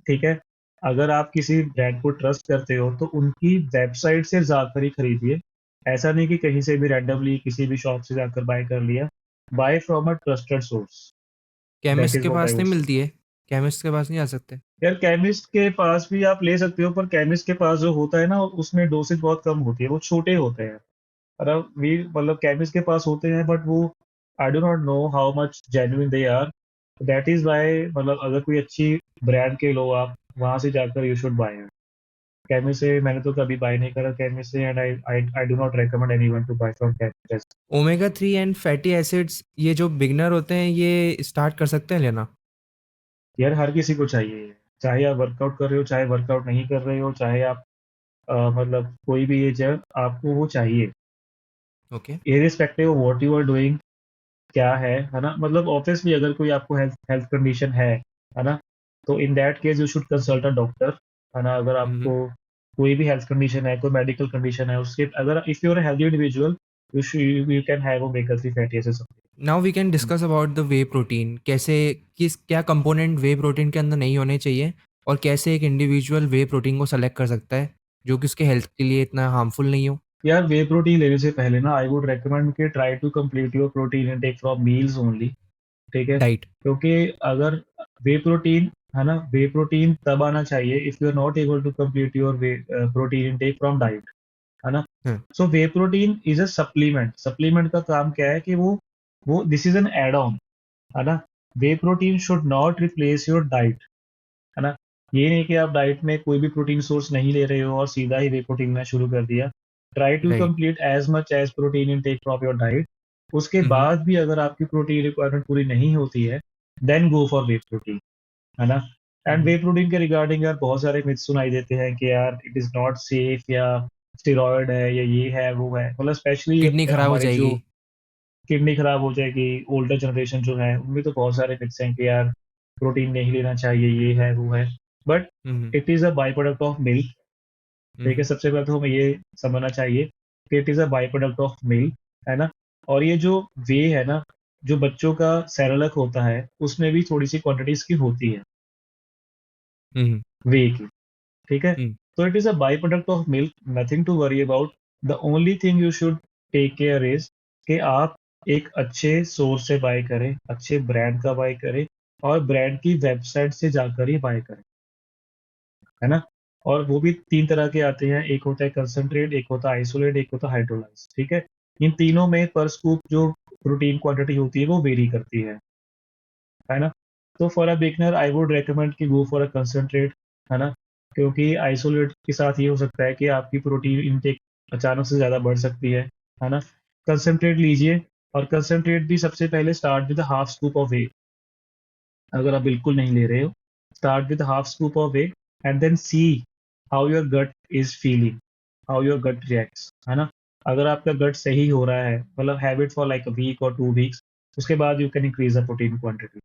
ठीक है? अगर आप किसी ब्रांड को ट्रस्ट करते हो तो उनकी वेबसाइट से जाकर ही खरीदिए। ऐसा नहीं कि कहीं से भी रैंडमली किसी भी शॉप से जाकर बाय कर लिया। Buy from a trusted source, that chemist is के व्हाट आई पास वुड नहीं से। मिलती है? केमिस्ट के पास नहीं आ सकते? यार केमिस्ट के पास भी आप ले सकते हो, पर केमिस्ट के पास जो होता है ना उसमें डोसेज बहुत कम होती है, वो छोटे होते हैं। मतलब केमिस्ट के पास होते हैं बट वो I do not know how much genuine they are. That is why, मतलब अगर कोई अच्छी ब्रांड के लो आप, वहां से जाकर यू शुड बाय। केमिस्ट से मैंने तो कभी बाय नहीं करा केमिस्ट से, and I I I do not recommend anyone to buy from chemist. Omega 3 and fatty acids ये जो बिगिनर होते हैं ये स्टार्ट कर सकते हैं लेना? यार हर किसी को चाहिए, चाहे आप वर्कआउट कर रहे हो, चाहे वर्कआउट नहीं कर रहे हो, चाहे आप मतलब कोई भी एज है, आपको वो चाहिए, okay. Irrespective of what you are doing. क्या है ना? मतलब ऑब्वियसली अगर कोई आपको हेल्थ हेल्थ कंडीशन है ना? तो in that case you should consult a doctor, है ना? अगर हुँ, हुँ। आपको कोई भी हेल्थ कंडीशन है, कोई मेडिकल कंडीशन है, उसके अगर if you are a healthy individual, you can have omega 3 fatty acids. Now we can discuss about the whey protein. कैसे, किस क्या कंपोनेंट वे प्रोटीन के अंदर नहीं होने चाहिए और कैसे एक इंडिविजुअल वे प्रोटीन को सेलेक्ट कर सकता है जो कि उसके हेल्थ के लिए इतना हार्मफुल नहीं हो? यार वे प्रोटीन लेने से पहले ना आई वुड रेकमेंड कि try to complete your protein intake from meals only, ठीक है? डाइट। क्योंकि अगर वे प्रोटीन, है ना, वे प्रोटीन तब आना चाहिए if you are not able to complete your whey protein intake from diet, है ना? हाँ। So whey protein is a supplement. Supplement का काम क्या है कि वो this is an add on, है ना? Whey protein should not replace your diet, है ना? ये नहीं कि आप डाइट में कोई भी प्रोटीन सोर्स नहीं ले रहे हो और सीधा ही वे प्रोटीन लेना शुरू कर दिया। Try to right. Complete as much as protein intake from your diet. उसके हुँ, हुँ, बाद भी अगर आपकी प्रोटीन रिक्वायरमेंट पूरी नहीं होती है, then go for whey protein, है ना? Hmm, and whey hmm. Protein के रिगार्डिंग यार बहुत सारे मिथ सुनाई देते हैं कि यार इट इज़ नॉट सेफ, या स्टेरॉइड है, या ये है, वो है। मतलब स्पेशली किडनी खराब हो हमारे जो जाएगी। किडनी खराब हो जाएगी, ओल्डर जनरेशन जो है, उनमें तो बहुत सारे मिथ्स हैं कि यार प्रोटीन नहीं लेना चाहिए, ये है, वो है। But hmm, hmm, it is a by product of milk. Hmm, ठीक है, हुँ, सबसे पहले तो हमें ये समझना चाहिए कि it is a by product of milk, है ना? और ये जो वे है ना, जो बच्चों का सेरेलैक होता है, उसमें भी थोड़ी-सी क्वांटिटी इसकी होती है, हुँ, हुँ, वे की, ठीक है? हुँ, तो it is a by product of milk, nothing to worry about. The only thing you should take care is कि आप एक अच्छे सोर्स से बाय करें, अच्छे ब्रांड का बाय करें, और ब्रांड की वेबसाइट से जाकर ही बाय करें, है ना? और वो भी 3 तरह के आते हैं, एक होता है कंसंट्रेट, एक होता है आइसोलेट, एक होता है हाइड्रोलाइज़, ठीक है? इन तीनों में पर स्कूप जो प्रोटीन क्वांटिटी होती है, वो वेरी करती है ना? तो for a beginner I would recommend कि गो फॉर अ कंसंट्रेट, है ना? क्योंकि आइसोलेट के साथ ये हो सकता है कि आपकी प्रोटीन इनटेक अचानक से ज़्यादा बढ़ सकती है ना? कंसंट्रेट लीजिए, और कंसंट्रेट भी सबसे पहले start with half scoop of whey. अगर आप बिल्कुल नहीं ले रहे हो, start with half scoop of whey, and then see how your gut is feeling, how your gut reacts, है ना? अगर आपका गट सही हो रहा है, मतलब have it for like a week और 2 वीक्स, उसके बाद you can increase the protein quantity,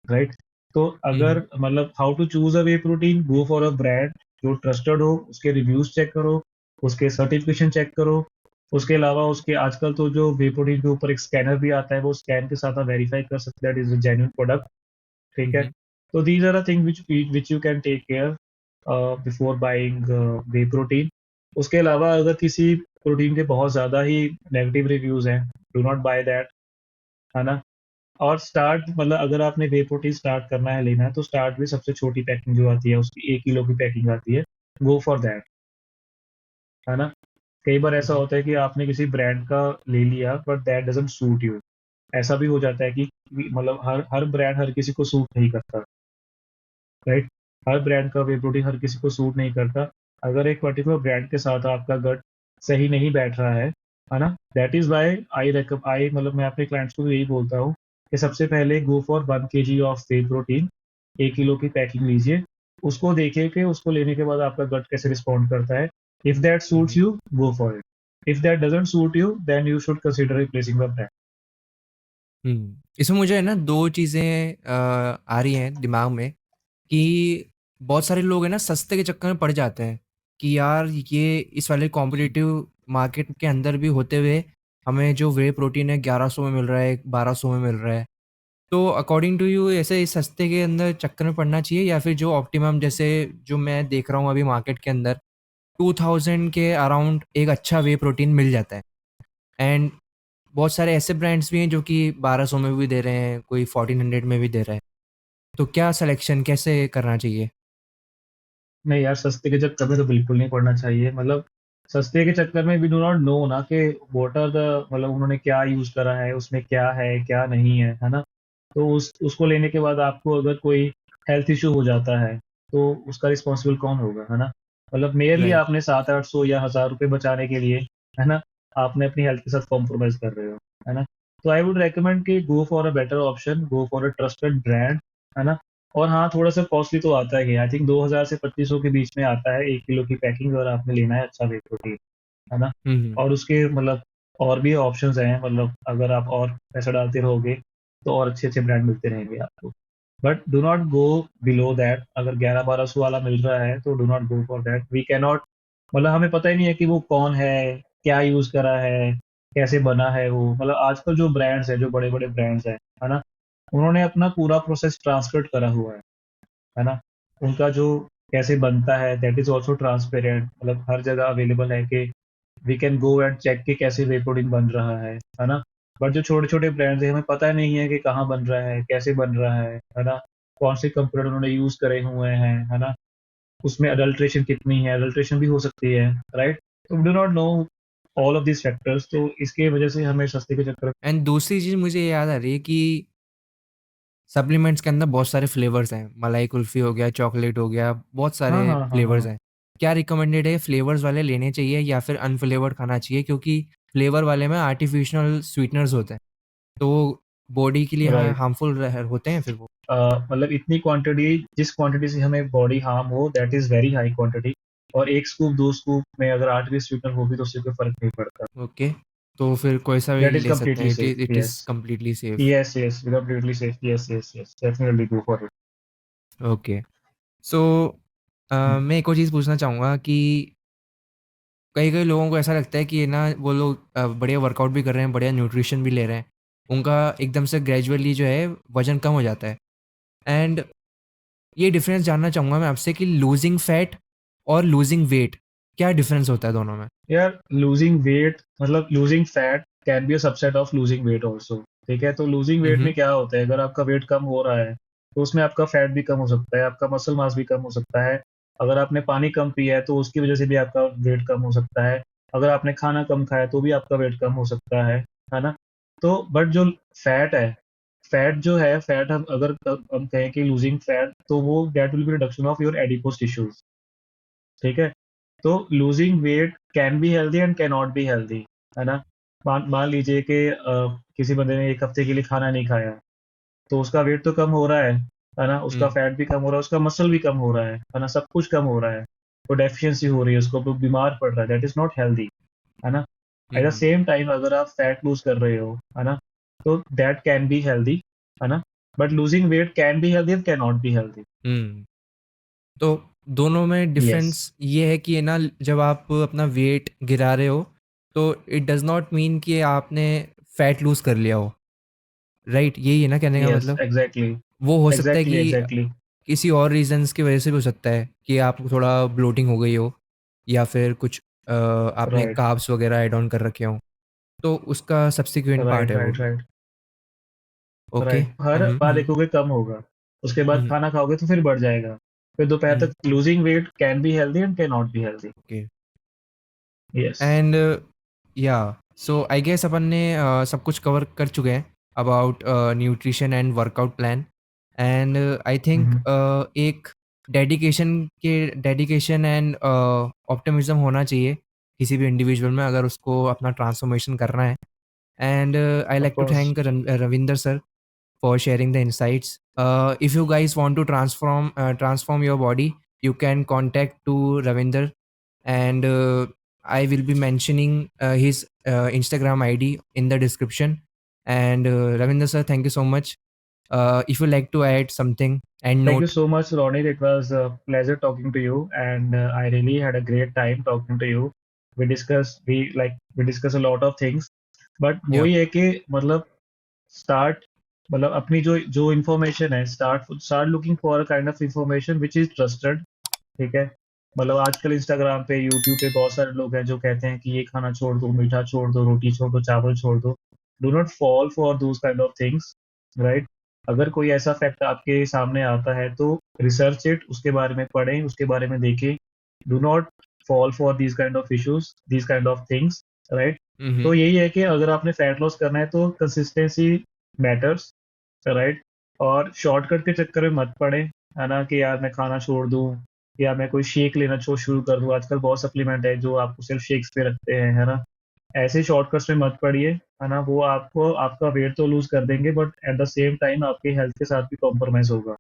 right? तो हुँ, अगर हुँ, मतलब how to choose a whey protein, go for a brand जो ट्रस्टेड हो, उसके रिव्यूज़ चेक करो, उसके सर्टिफ़िकेशन चेक करो। उसके अलावा उसके आजकल तो जो वे प्रोटीन के ऊपर एक स्कैनर भी आता है, वो स्कैन के साथ आप वेरीफ़ाई कर सकते हैं that is a genuine product, hmm, ठीक है? हुँ, तो these are the thing which you can take care before buying whey protein. उसके अलावा अगर किसी प्रोटीन के बहुत ज़्यादा ही नेगेटिव रिव्यूज़ हैं, डू नॉट बाय दैट, है ना? और स्टार्ट मतलब अगर आपने वे प्रोटीन स्टार्ट करना है, लेना है, तो स्टार्ट में सबसे छोटी पैकिंग जो आती है, उसकी 1 किलो की पैकिंग आती है, गो फॉर दैट, है ना? कई बार हुँ, ऐसा हुँ, होता है कि आपने किसी ब्रांड का ले लिया but that doesn't suit you. ऐसा भी हो जाता है कि मतलब हर हर ब्रांड हर किसी को सूट नहीं करता, राइट? हर ब्रांड का वे प्रोटीन हर किसी को सूट नहीं करता। अगर एक पर्टिकुलर ब्रांड के साथ आपका गट सही नहीं बैठ रहा है ना? दैट इज़ व्हाई आई मतलब मैं अपने क्लाइंट्स को भी यही बोलता हूँ कि सबसे पहले go for 1 KG of way protein, 1 kilo की पैकिंग लीजिए। उसको देखिए कि उसको लेने के बाद आपका गट कैसे रिस्पॉन्ड करता है। If that hmm, suits hmm, you, go for it. If that doesn't suit you, then you should consider replacing the brand. Hmm. इसमें मुझे है ना 2 चीज़ें आ रही हैं दिमाग में कि बहुत सारे लोग हैं ना सस्ते के चक्कर में पड़ जाते हैं कि यार ये इस वाले कॉम्पिटिटिव मार्केट के अंदर भी होते हुए हमें जो व्हे प्रोटीन है 1100 में मिल रहा है, 1200 में मिल रहा है। तो अकॉर्डिंग टू यू ऐसे इस सस्ते के अंदर चक्कर में पड़ना चाहिए या फिर जो ऑप्टिमम जैसे जो मैं देख रहा हूँ अभी मार्केट के अंदर 2000 के अराउंड एक अच्छा व्हे प्रोटीन मिल जाता है। एंड बहुत सारे ऐसे ब्रांड्स भी हैं जो कि 1200 में भी दे रहे हैं, कोई 1400 में भी दे रहा है। तो क्या सिलेक्शन कैसे करना चाहिए? नहीं यार, सस्ते के चक्कर में तो बिल्कुल नहीं पड़ना चाहिए। मतलब सस्ते के चक्कर में वी डू नॉट नो ना कि व्हाट आर द मतलब उन्होंने क्या यूज़ करा है, उसमें क्या है, क्या नहीं है ना? तो उसको लेने के बाद आपको अगर कोई हेल्थ इश्यू हो जाता है, तो उसका रिस्पॉन्सिबल कौन होगा, है ना? मतलब मेयरली राइट। आपने 700-800 या ₹1000 बचाने के लिए, है ना, आपने अपनी हेल्थ के साथ कॉम्प्रोमाइज़ कर रहे हो, है ना? तो आई वुड रिकमेंड कि गो for a better option, go for a trusted brand, है ना? और हाँ, थोड़ा-सा कॉस्टली तो आता ही है। आई थिंक 2000 से 2500 के बीच में आता है 1 किलो की पैकिंग, अगर आपने लेना है अच्छा वे प्रोटीन, है ना? हुँ, हुँ। और उसके मतलब और भी ऑप्शंस हैं, मतलब अगर आप और पैसा डालते रहोगे, तो और अच्छे-अच्छे ब्रांड मिलते रहेंगे आपको। But do not go below that. अगर 11-1200 वाला मिल रहा है, तो do not go for that. We can not मतलब हमें पता ही नहीं है कि वो कौन है, क्या यूज़ करा है, कैसे बना है वो। मतलब आजकल जो ब्रांड्स हैं, जो बड़े-बड़े ब्रांड्स हैं, है ना? उन्होंने अपना पूरा प्रोसेस ट्रांसपेरेंट करा हुआ है ना? उनका जो कैसे बनता है दैट इज़ ऑल्सो ट्रांसपेरेंट, मतलब हर जगह अवेलेबल है कि we can go and check कि कैसे व्हे प्रोटीन बन रहा है ना? बट जो छोटे-छोटे ब्रांड्स हैं, हमें पता नहीं है कि कहाँ बन रहा है, कैसे बन रहा है ना? कौन से कंपोनेंट उन्होंने यूज़ करे हुए हैं, है ना? उसमें अडल्ट्रेशन कितनी है, अडल्ट्रेशन भी हो सकती है, राइट? तो we do not know all of these factors, तो इसकी वजह से हमें सस्ते के चक्कर। एंड दूसरी चीज़ मुझे ये याद आ रही है कि सप्लीमेंट्स के अंदर बहुत सारे फ्लेवर्स हैं। मलाई कुल्फ़ी हो गया, चॉकलेट हो गया, बहुत हाँ, सारे हाँ, हाँ, फ्लेवर्स हाँ। हैं। क्या रिकमेंडेड है, फ्लेवर्स वाले लेने चाहिए या फिर अनफ्लेवर्ड खाना चाहिए, क्योंकि फ्लेवर वाले में आर्टिफिशियल स्वीटनर्स होते हैं, तो बॉडी के लिए राइट। हार्मफुल होते हैं फिर वो। मतलब इतनी क्वांटिटी, जिस क्वांटिटी से हमें बॉडी हार्म हो, that is very high quantity. और एक स्कूप दो स्कूप में अगर 8-20 स्वीटनर होगी तो उससे कोई फर्क नहीं पड़ता। ओके, तो फिर कोई सा भी दैट इज ले सकते कम्प्लीटली हैं, safe, it yes. Is completely safe. Yes, yes, completely safe. Yes, yes, yes. Definitely go for it. Okay, so Hmm. मैं एक और चीज़ पूछना चाहूँगा कि कई कई लोगों को ऐसा लगता है कि ना वो लोग बढ़िया वर्कआउट भी कर रहे हैं, बढ़िया न्यूट्रिशन भी ले रहे हैं, उनका एकदम से ग्रेजुअली जो है वजन कम हो जाता है। एंड ये डिफरेंस जानना चाहूँगा मैं आपसे कि लूजिंग फैट और लूजिंग वेट, क्या डिफरेंस होता है दोनों में? यार, लूजिंग वेट मतलब losing fat can be a subset of losing weight also. ठीक है, तो लूजिंग वेट में हम्म। क्या होता है, अगर आपका वेट कम हो रहा है तो उसमें आपका फैट भी कम हो सकता है, आपका मसल मास भी कम हो सकता है। अगर आपने पानी कम पिया है तो उसकी वजह से भी आपका वेट कम हो सकता है। अगर आपने खाना कम खाया तो भी आपका वेट कम हो सकता है ना। तो बट जो फैट है, फैट जो है, फैट हम अगर हम कहें कि लूजिंग फैट, तो वो that will be reduction of your adipose tissues. ठीक है, तो losing weight can be healthy and can not be healthy, है ना। मान मान लीजिए कि किसी बंदे ने एक हफ्ते के लिए खाना नहीं खाया, तो उसका वेट तो कम हो रहा है ना, उसका हम्म। फैट भी कम हो रहा है, उसका मसल भी कम हो रहा है ना, सब कुछ कम हो रहा है। तो डेफिशिएंसी हो रही है उसको, वो बीमार पड़ रहा है, दैट इज नॉट हेल्दी, है ना। At the hmm. Same time अगर आप फैट लूज कर रहे हो, है ना, तो दैट कैन बी हेल्दी, है ना। But losing weight can be healthy and can not be healthy. Hmm. तो दोनों में यस, डिफरेंस ये है कि ये ना, जब आप अपना वेट गिरा रहे हो तो इट डज नॉट मीन कि आपने फैट लूज कर लिया हो, राइट? यही है ना कहने का यस, मतलब? एग्जैक्टली, वो हो सकता है एग्जैक्टली, कि एग्जैक्टली। किसी और रीजंस की वजह से भी हो सकता है कि आपको थोड़ा ब्लोटिंग हो गई हो, या फिर कुछ आपने राइट, कार्ब्स वगैरह ऐड ऑन कर रखे हो, तो उसका सब्सिक्वेंट पार्ट राइट, है वो। Right, right, okay. राइट। हर बार देखोगे कम होगा, उसके बाद हम्म। खाना खाओगे तो फिर बढ़ जाएगा। फिर दोपहर हम्म। तक losing weight can be healthy and can not be healthy. Okay. Yes. And या, सो आई गेस अपन ने सब कुछ कवर कर चुके हैं about nutrition and workout plan. And I think एक डेडिकेशन एंड ऑप्टिमिज्म होना चाहिए किसी भी इंडिविजुअल में, अगर उसको अपना ट्रांसफॉर्मेशन करना है। And I of like to course. Thank Ravinder sir for sharing the insights. If you guys want to transform your body, you can contact to Ravinder, and I will be mentioning his Instagram ID in the description. And Ravinder sir, thank you so much. If you like to add something and Thank you note, so much, Ronit. It was a pleasure talking to you, and I really had a great time talking to you. We discuss a lot of things, but yeah. वही है कि मतलब start, मतलब अपनी जो जो information है, start looking for a kind of information which is trusted. ठीक है, मतलब आजकल इंस्टाग्राम पे, यूट्यूब पे बहुत सारे लोग हैं जो कहते हैं कि ये खाना छोड़ दो, मीठा छोड़ दो, रोटी छोड़ दो, चावल छोड़ दो। Do not fall for those kind of things, right. अगर कोई ऐसा फैक्ट आपके सामने आता है तो रिसर्च इट, उसके बारे में पढ़ें, उसके बारे में देखें। Do not fall for these kind of issues, these kind of things, right. Mm-hmm. तो यही है कि अगर आपने फैट लॉस करना है तो कंसिस्टेंसी मैटर्स, राइट। और शॉर्टकट के चक्कर में मत पड़े, है ना, कि यार मैं खाना छोड़ दूं या मैं कोई शेक लेना शुरू कर दूं। आजकल बहुत सप्लीमेंट है जो आपको सिर्फ शेक्स पे रखते हैं, है ना। ऐसे शॉर्टकट्स में मत पड़िए, है ना, वो आपको आपका वेट तो लूज कर देंगे but at the same time आपके हेल्थ के साथ भी कॉम्प्रोमाइज होगा,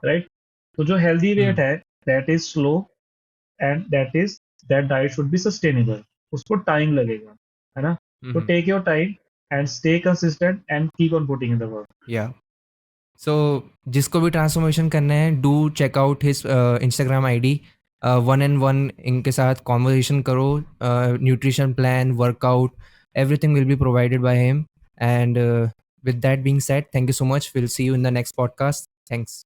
राइट। तो जो हेल्दी वेट Mm-hmm. है, that is slow, and that diet should be sustainable. उसको टाइम लगेगा, है ना। तो Mm-hmm. Take your time and stay consistent and keep on putting in the work. Yeah. So जिसको भी ट्रांसफॉर्मेशन करना है, do check out his Instagram ID, one and one इनके साथ कॉन्वर्जेशन करो, nutrition plan, workout, everything will be provided by him. And with that being said, thank you so much. We'll see you in the next podcast. Thanks.